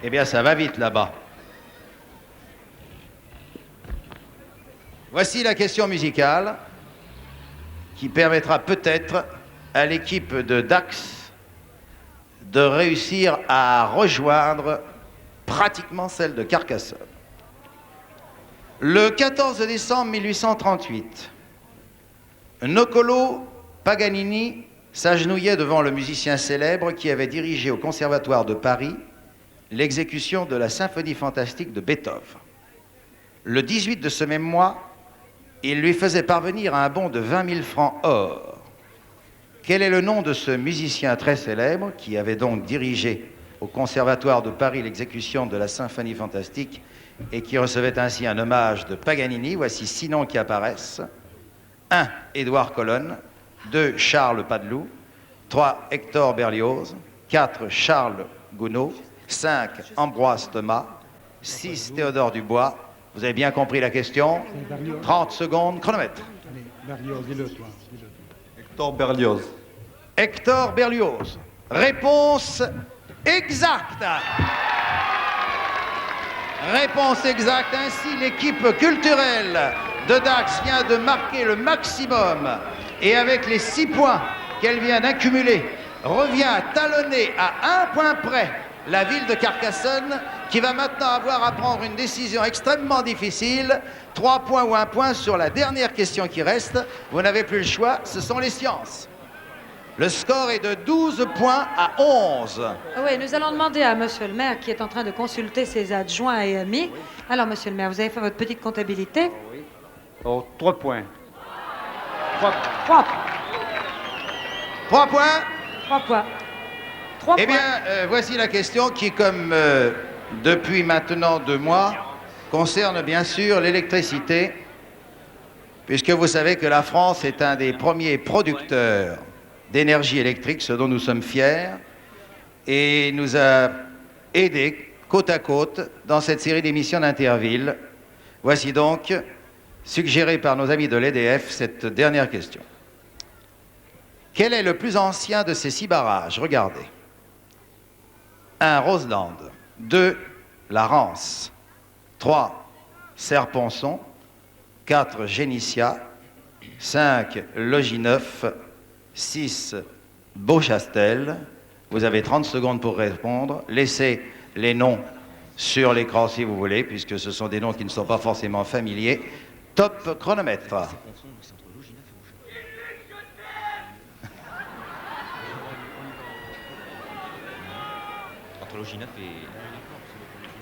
Eh bien, ça va vite là-bas. Voici la question musicale qui permettra peut-être à l'équipe de Dax de réussir à rejoindre pratiquement celle de Carcassonne. Le 14 décembre 1838, Niccolò Paganini s'agenouillait devant le musicien célèbre qui avait dirigé au Conservatoire de Paris l'exécution de la symphonie fantastique de Beethoven. Le 18 de ce même mois, il lui faisait parvenir un bon de 20 000 francs or. Quel est le nom de ce musicien très célèbre qui avait donc dirigé au Conservatoire de Paris l'exécution de la symphonie fantastique et qui recevait ainsi un hommage de Paganini? Voici 6 noms qui apparaissent. 1. Édouard Colonne. 2. Charles Padeloup. 3. Hector Berlioz. 4. Charles Gounod. 5. Ambroise Thomas. 6. Théodore Dubois. Vous avez bien compris la question? 30 secondes, chronomètre. Berlioz, dis-le toi. Hector Berlioz. Hector Berlioz. Réponse exacte. Réponse exacte. Ainsi, l'équipe culturelle de Dax vient de marquer le maximum et avec les 6 points qu'elle vient d'accumuler, revient à talonner à 1 point près la ville de Carcassonne qui va maintenant avoir à prendre une décision extrêmement difficile. 3 points ou 1 point sur la dernière question qui reste. Vous n'avez plus le choix, ce sont les sciences. Le score est de 12 points à 11. Oui, nous allons demander à monsieur le maire qui est en train de consulter ses adjoints et amis. Alors, monsieur le maire, vous avez fait votre petite comptabilité? Oui. Oh, 3 points. 3 points. 3 points. 3 Eh points. bien, voici la question qui, comme depuis maintenant 2 mois, concerne bien sûr l'électricité, puisque vous savez que la France est un des premiers producteurs d'énergie électrique, ce dont nous sommes fiers, et nous a aidés côte à côte dans cette série d'émissions d'Interville. Voici donc, suggérée par nos amis de l'EDF, cette dernière question. Quel est le plus ancien de ces 6 barrages? Regardez. 1. Roseland. 2. La Rance. 3. Serponçon. 4. Génissia. 5. Logis 9. 6. Beauchastel. Vous avez 30 secondes pour répondre. Laissez les noms sur l'écran si vous voulez, puisque ce sont des noms qui ne sont pas forcément familiers. Top chronomètre.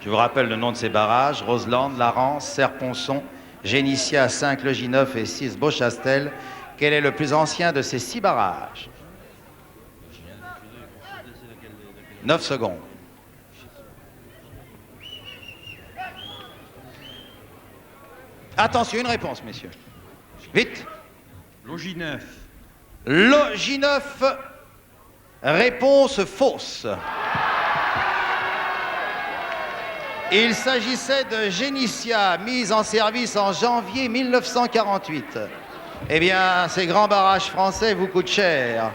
Je vous rappelle le nom de ces barrages: Roselande, Larance, Serponçon, Génissia, 5, Logis-Neuf et 6, Beauchastel. Quel est le plus ancien de ces 6 barrages? 9 secondes. Attention, une réponse, messieurs. Vite. Logis-Neuf. Logis-Neuf. Réponse fausse. Il s'agissait de Génissia, mise en service en janvier 1948. Eh bien, ces grands barrages français vous coûtent cher.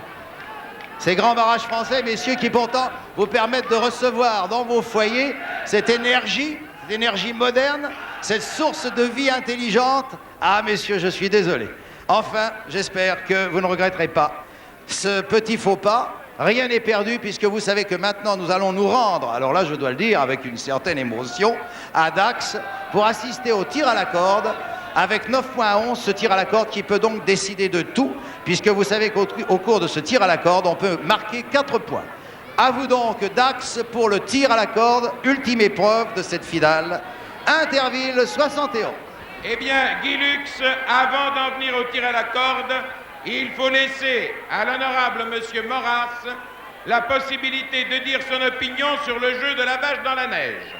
Ces grands barrages français, messieurs, qui pourtant vous permettent de recevoir dans vos foyers cette énergie moderne, cette source de vie intelligente. Ah, messieurs, je suis désolé. Enfin, j'espère que vous ne regretterez pas ce petit faux pas. Rien n'est perdu, puisque vous savez que maintenant nous allons nous rendre, alors là je dois le dire avec une certaine émotion, à Dax pour assister au tir à la corde avec 9 points à 11, ce tir à la corde qui peut donc décider de tout, puisque vous savez qu'au cours de ce tir à la corde on peut marquer 4 points. À vous donc Dax pour le tir à la corde, ultime épreuve de cette finale. Interville 71. Eh bien, Guy Lux, avant d'en venir au tir à la corde, il faut laisser à l'honorable monsieur Maurras la possibilité de dire son opinion sur le jeu de la vache dans la neige.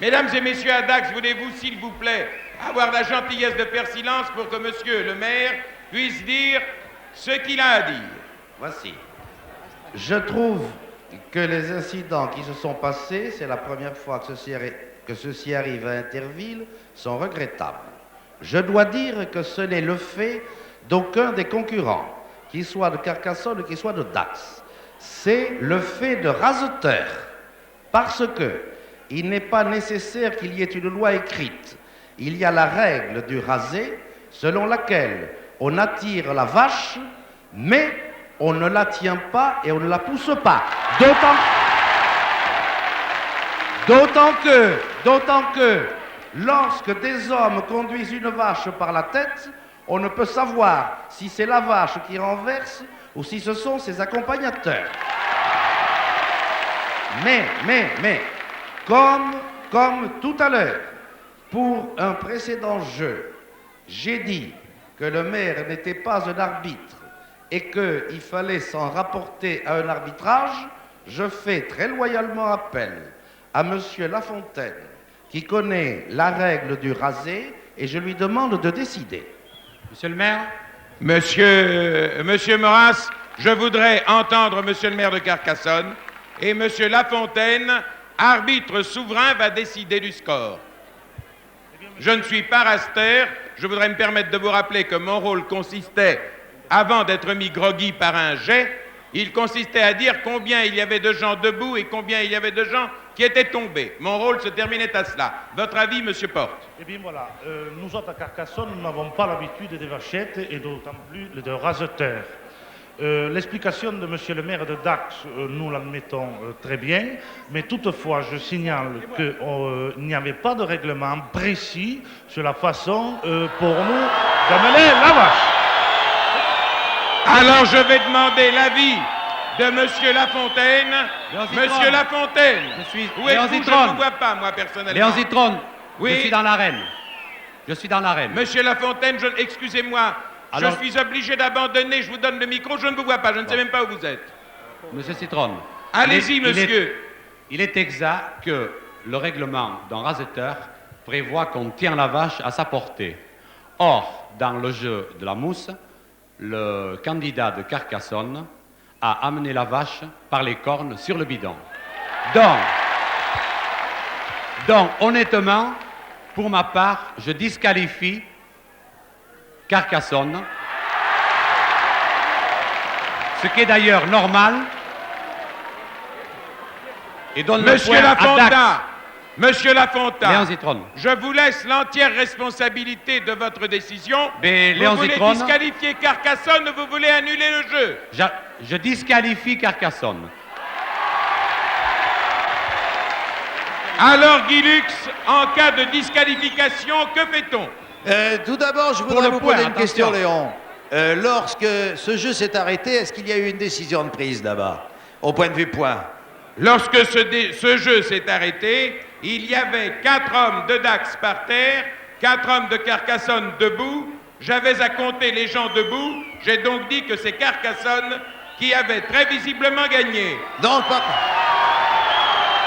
Mesdames et messieurs à Dax, voulez-vous, s'il vous plaît, avoir la gentillesse de faire silence pour que monsieur le maire puisse dire ce qu'il a à dire? Voici. Je trouve que les incidents qui se sont passés, c'est la première fois que ceci arrive à Interville, sont regrettables. Je dois dire que ce n'est le fait d'aucun des concurrents, qu'il soit de Carcassonne ou qu'il soit de Dax. C'est le fait de Raseteur, parce que il n'est pas nécessaire qu'il y ait une loi écrite. Il y a la règle du rasé, selon laquelle on attire la vache, mais on ne la tient pas et on ne la pousse pas. D'autant que, lorsque des hommes conduisent une vache par la tête, on ne peut savoir si c'est la vache qui renverse ou si ce sont ses accompagnateurs. Mais, comme tout à l'heure, pour un précédent jeu, j'ai dit que le maire n'était pas un arbitre et qu'il fallait s'en rapporter à un arbitrage, je fais très loyalement appel à monsieur Lafontaine, qui connaît la règle du rasé, et je lui demande de décider. Monsieur le maire? Monsieur Maurras, je voudrais entendre monsieur le maire de Carcassonne, et monsieur Lafontaine, arbitre souverain, va décider du score. Je ne suis pas raster, je voudrais me permettre de vous rappeler que mon rôle consistait, avant d'être mis groggy par un jet, il consistait à dire combien il y avait de gens debout et combien il y avait de gens qui étaient tombés. Mon rôle se terminait à cela. Votre avis, monsieur Porte? Eh bien voilà, nous autres à Carcassonne, nous n'avons pas l'habitude des vachettes et d'autant plus de raseteurs. L'explication de monsieur le maire de Dax, nous l'admettons très bien, mais toutefois, je signale qu'il n'y avait pas de règlement précis sur la façon pour nous d'amener la vache. Alors je vais demander l'avis de monsieur Lafontaine. Monsieur Lafontaine, où êtes-vous? Je ne vous vois pas, moi, personnellement. Léon Zitrone, oui. Je suis dans l'arène. Je suis dans l'arène. Monsieur Lafontaine, excusez-moi, alors, je suis obligé d'abandonner, je vous donne le micro, je ne vous vois pas, je ne sais même pas où vous êtes. Monsieur Zitrone. Allez-y, monsieur. Il est exact que le règlement d'un raseteur prévoit qu'on tient la vache à sa portée. Or, dans le jeu de la mousse, le candidat de Carcassonne a amené la vache par les cornes sur le bidon. Donc, honnêtement, pour ma part, je disqualifie Carcassonne, ce qui est d'ailleurs normal, et donne Monsieur le point à Dax. Monsieur Lafontaine, Léon Zitrone. je vous laisse l'entière responsabilité de votre décision. Mais vous Léon voulez Zitrone. disqualifier Carcassonne ou vous voulez annuler le jeu? Je disqualifie Carcassonne. Alors, Guy Lux, en cas de disqualification, que fait-on? Tout d'abord, je Pour voudrais le vous point, poser une question, attention. Léon. Lorsque ce jeu s'est arrêté, est-ce qu'il y a eu une décision de prise là-bas, au point de vue point? Lorsque ce jeu s'est arrêté, il y avait 4 hommes de Dax par terre, 4 hommes de Carcassonne debout. J'avais à compter les gens debout. J'ai donc dit que c'est Carcassonne qui avait très visiblement gagné. Donc,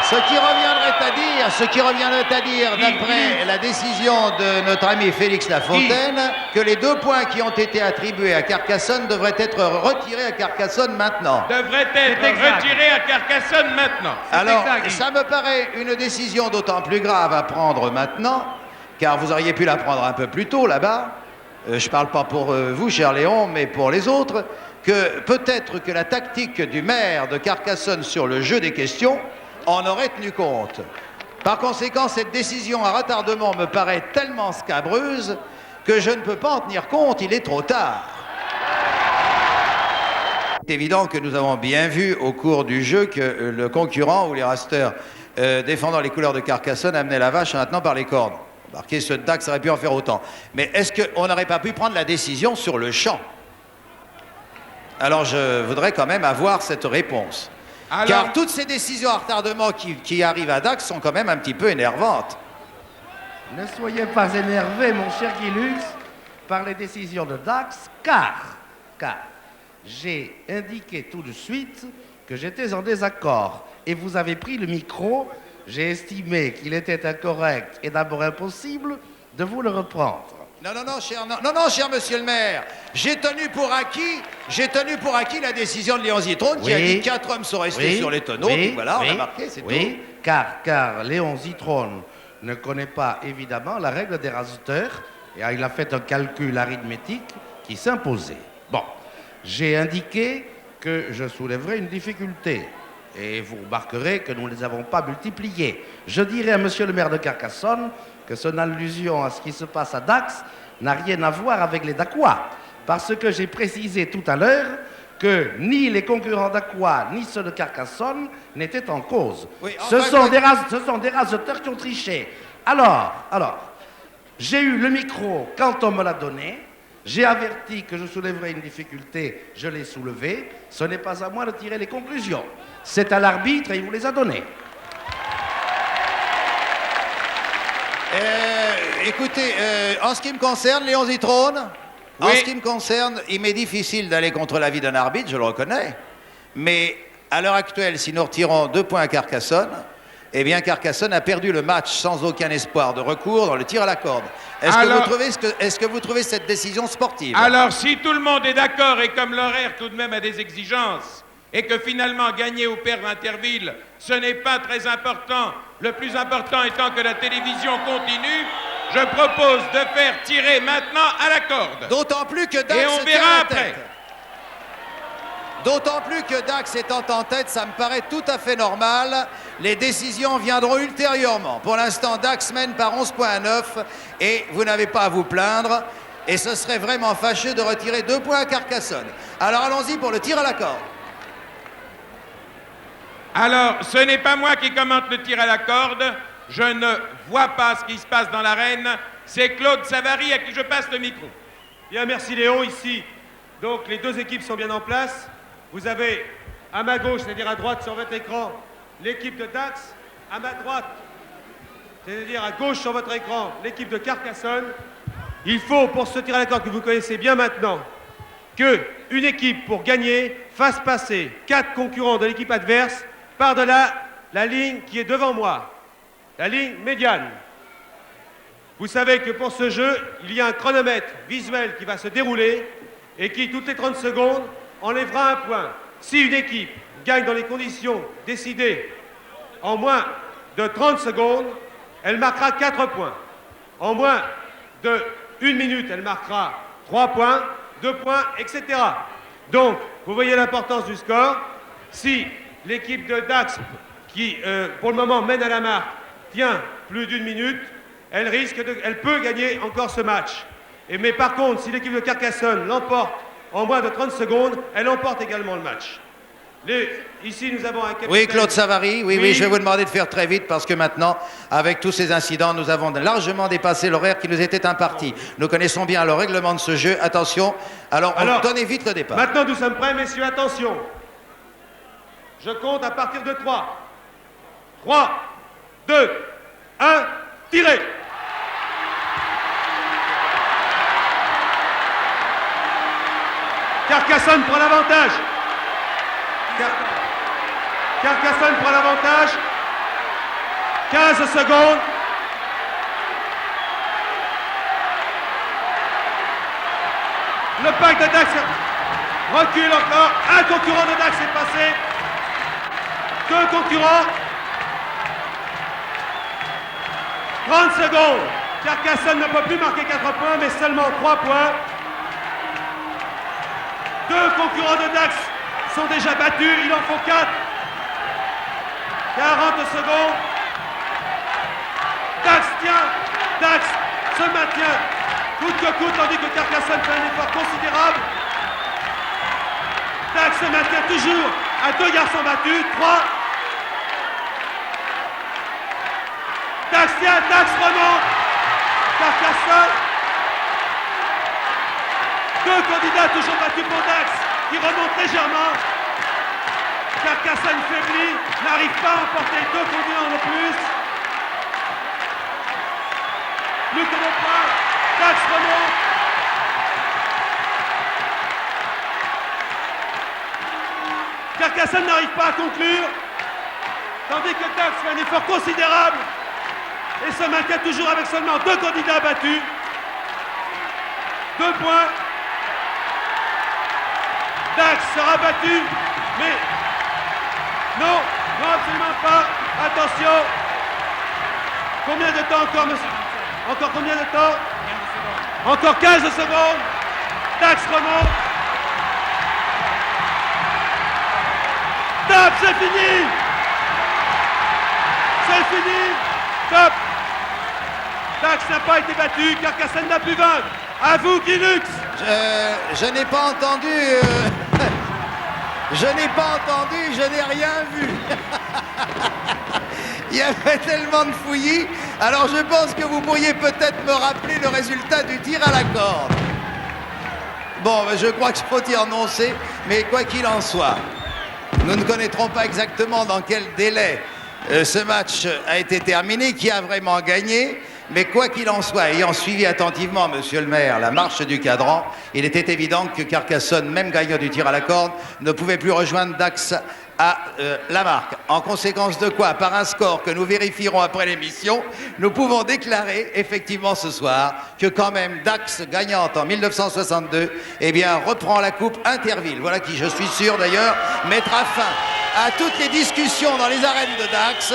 ce qui reviendrait à dire, d'après la décision de notre ami Félix Lafontaine, que les 2 points qui ont été attribués à Carcassonne devraient être retirés à Carcassonne maintenant. Devrait être retiré à Carcassonne maintenant. Alors, ça me paraît une décision d'autant plus grave à prendre maintenant, car vous auriez pu la prendre un peu plus tôt là-bas. Je ne parle pas pour vous, cher Léon, mais pour les autres, que peut-être que la tactique du maire de Carcassonne sur le jeu des questions en aurait tenu compte. Par conséquent, cette décision à retardement me paraît tellement scabreuse que je ne peux pas en tenir compte, il est trop tard. C'est évident que nous avons bien vu au cours du jeu que le concurrent ou les rasters défendant les couleurs de Carcassonne amenaient la vache en la tenant par les cornes. Remarquez, ce Dax aurait pu en faire autant. Mais est-ce qu'on n'aurait pas pu prendre la décision sur le champ? Alors je voudrais quand même avoir cette réponse. Alors, car toutes ces décisions à retardement qui arrivent à Dax sont quand même un petit peu énervantes. Ne soyez pas énervé, mon cher Guy Lux, par les décisions de Dax, car j'ai indiqué tout de suite que j'étais en désaccord. Et vous avez pris le micro, j'ai estimé qu'il était incorrect et d'abord impossible de vous le reprendre. Non, cher monsieur le maire, j'ai tenu pour acquis la décision de Léon Zitrone qui a dit que 4 hommes sont restés sur les tonneaux, puis voilà, on a marqué, c'est tout. Car Léon Zitrone ne connaît pas évidemment la règle des raseurs, et il a fait un calcul arithmétique qui s'imposait. Bon, j'ai indiqué que je soulèverais une difficulté, et vous remarquerez que nous ne les avons pas multipliés. Je dirais à monsieur le maire de Carcassonne que son allusion à ce qui se passe à Dax n'a rien à voir avec les Dacois, parce que j'ai précisé tout à l'heure que ni les concurrents Dacois ni ceux de Carcassonne n'étaient en cause. Oui, ce sont des raseteurs qui ont triché. Alors, j'ai eu le micro quand on me l'a donné, j'ai averti que je soulèverais une difficulté, je l'ai soulevé, ce n'est pas à moi de tirer les conclusions. C'est à l'arbitre et il vous les a données. Écoutez, en ce qui me concerne, Léon Zitrone, Oui. en ce qui me concerne, il m'est difficile d'aller contre l'avis d'un arbitre, je le reconnais. Mais à l'heure actuelle, si nous retirons 2 points à Carcassonne, eh bien Carcassonne a perdu le match sans aucun espoir de recours dans le tir à la corde. Est-ce que vous trouvez cette décision sportive? Alors, si tout le monde est d'accord et comme l'horaire tout de même a des exigences, et que finalement gagner ou perdre Interville, ce n'est pas très important, le plus important étant que la télévision continue, je propose de faire tirer maintenant à la corde. D'autant plus que Dax Et on se verra tient la après. tête. D'autant plus que Dax étant en tête, ça me paraît tout à fait normal. Les décisions viendront ultérieurement. Pour l'instant, Dax mène par 11 points à 9 et vous n'avez pas à vous plaindre. Et ce serait vraiment fâcheux de retirer 2 points à Carcassonne. Alors allons-y pour le tir à la corde. Alors, ce n'est pas moi qui commente le tir à la corde. Je ne vois pas ce qui se passe dans l'arène. C'est Claude Savary à qui je passe le micro. Bien, merci Léon, ici. Donc, les 2 équipes sont bien en place. Vous avez à ma gauche, c'est-à-dire à droite sur votre écran, l'équipe de Dax. À ma droite, c'est-à-dire à gauche sur votre écran, l'équipe de Carcassonne. Il faut, pour ce tir à la corde que vous connaissez bien maintenant, qu'une équipe, pour gagner, fasse passer 4 concurrents de l'équipe adverse par-delà la ligne qui est devant moi, la ligne médiane. Vous savez que pour ce jeu, il y a un chronomètre visuel qui va se dérouler et qui, toutes les 30 secondes, enlèvera un point. Si une équipe gagne dans les conditions décidées en moins de 30 secondes, elle marquera 4 points. En moins de 1 minute, elle marquera 3 points, 2 points, etc. Donc, vous voyez l'importance du score. Si l'équipe de Dax, qui pour le moment mène à la marque, tient plus d'une minute, elle peut gagner encore ce match. Mais par contre, si l'équipe de Carcassonne l'emporte en moins de 30 secondes, elle emporte également le match. Ici, nous avons un capitaine... Oui, Claude Savary, oui, je vais vous demander de faire très vite parce que maintenant, avec tous ces incidents, nous avons largement dépassé l'horaire qui nous était imparti. Nous connaissons bien le règlement de ce jeu. Attention, alors donnez vite le départ. Maintenant, nous sommes prêts, messieurs, attention. Je compte à partir de 3. 3, 2, 1, tirez! Carcassonne prend l'avantage. Carcassonne prend l'avantage. 15 secondes. Le pack de Dax recule encore. Un concurrent de Dax est passé. 2 concurrents. 30 secondes. Carcassonne ne peut plus marquer 4 points, mais seulement 3 points. 2 concurrents de Dax sont déjà battus, il en faut 4. 40 secondes. Dax tient, Dax se maintient, coûte que coûte, tandis que Carcassonne fait un effort considérable. Dax se maintient toujours à 2 garçons battus, 3. Dax tient, Dax remonte. Carcassonne. 2 candidats toujours battus pour Dax, qui remontent légèrement. Carcassonne faiblit, n'arrive pas à emporter 2 candidats de plus. Plus que 2 points, Dax remonte. Carcassonne n'arrive pas à conclure, tandis que Dax fait un effort considérable et se maintient toujours avec seulement 2 candidats battus. 2 points. Dax sera battu, mais non, absolument pas. Attention. Combien de temps encore, monsieur? Encore combien de temps? Encore 15 secondes. Dax remonte. Top, c'est fini. C'est fini. Top. Dax n'a pas été battu, Carcassonne n'a pu vaincre. À vous, Guilux. Je n'ai pas entendu... Je n'ai pas entendu, je n'ai rien vu. Il y avait tellement de fouillis. Alors je pense que vous pourriez peut-être me rappeler le résultat du tir à la corde. Bon, je crois qu'il faut y renoncer, mais quoi qu'il en soit, nous ne connaîtrons pas exactement dans quel délai ce match a été terminé, qui a vraiment gagné. Mais quoi qu'il en soit, ayant suivi attentivement, monsieur le maire, la marche du cadran, il était évident que Carcassonne, même gagnant du tir à la corde, ne pouvait plus rejoindre Dax à la marque. En conséquence de quoi, par un score que nous vérifierons après l'émission, nous pouvons déclarer effectivement ce soir que quand même Dax, gagnante en 1962, eh bien, reprend la coupe Interville. Voilà qui, je suis sûr d'ailleurs, mettra fin à toutes les discussions dans les arènes de Dax.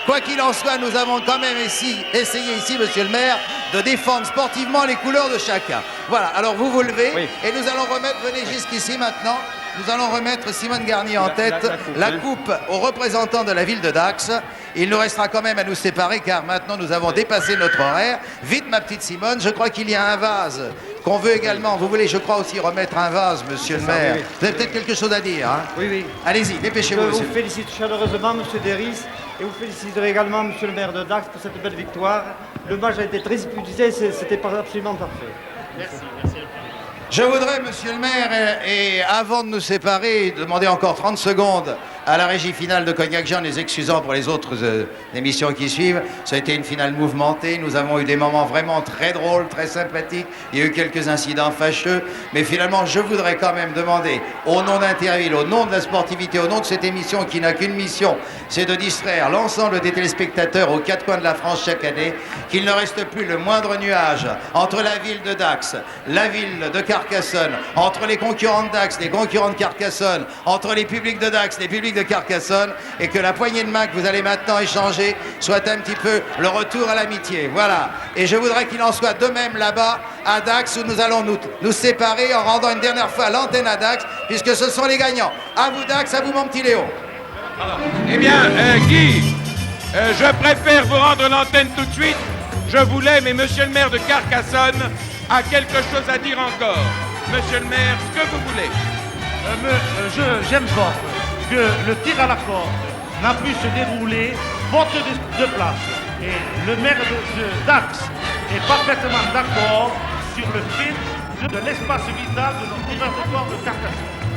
Quoi qu'il en soit, nous avons quand même essayé ici, monsieur le maire, de défendre sportivement les couleurs de chacun. Voilà, alors vous vous levez, oui. Et nous allons remettre, venez jusqu'ici maintenant, nous allons remettre Simone Garnier en tête, la coupe aux représentants de la ville de Dax. Il nous restera quand même à nous séparer car maintenant nous avons dépassé notre horaire. Vite ma petite Simone, je crois qu'il y a un vase qu'on veut également. Vous voulez, je crois, aussi remettre un vase, monsieur le maire. Oui. Vous avez peut-être quelque chose à dire, hein? Oui, oui. Allez-y, dépêchez-vous, monsieur. Je vous félicite chaleureusement, monsieur Deris, et vous féliciterez également, monsieur le maire de Dax, pour cette belle victoire. Le match a été très disputé, c'était absolument parfait. Merci, merci. Je voudrais, monsieur le maire, et avant de nous séparer, demander encore 30 secondes à la régie finale de Cognac Jean, les excusant pour les autres émissions qui suivent. Ça a été une finale mouvementée. Nous avons eu des moments vraiment très drôles, très sympathiques. Il y a eu quelques incidents fâcheux. Mais finalement, je voudrais quand même demander, au nom d'Interville, au nom de la sportivité, au nom de cette émission qui n'a qu'une mission, c'est de distraire l'ensemble des téléspectateurs aux 4 coins de la France chaque année, qu'il ne reste plus le moindre nuage entre la ville de Dax, la ville de Carcassonne, entre les concurrents de Dax, les concurrents de Carcassonne, entre les publics de Dax, les publics de Carcassonne, et que la poignée de main que vous allez maintenant échanger soit un petit peu le retour à l'amitié. Voilà. Et je voudrais qu'il en soit de même là-bas à Dax, où nous allons nous séparer en rendant une dernière fois l'antenne à Dax, puisque ce sont les gagnants. À vous Dax, à vous mon petit Léo. Eh bien, Guy, Je préfère vous rendre l'antenne tout de suite. Je voulais, mais monsieur le maire de Carcassonne a quelque chose à dire encore. Monsieur le maire, ce que vous voulez. J'informe que le tir à la corde n'a pu se dérouler faute de place. Et le maire de Dax est parfaitement d'accord sur le fait de l'espace vital de notre territoire de Carcassonne.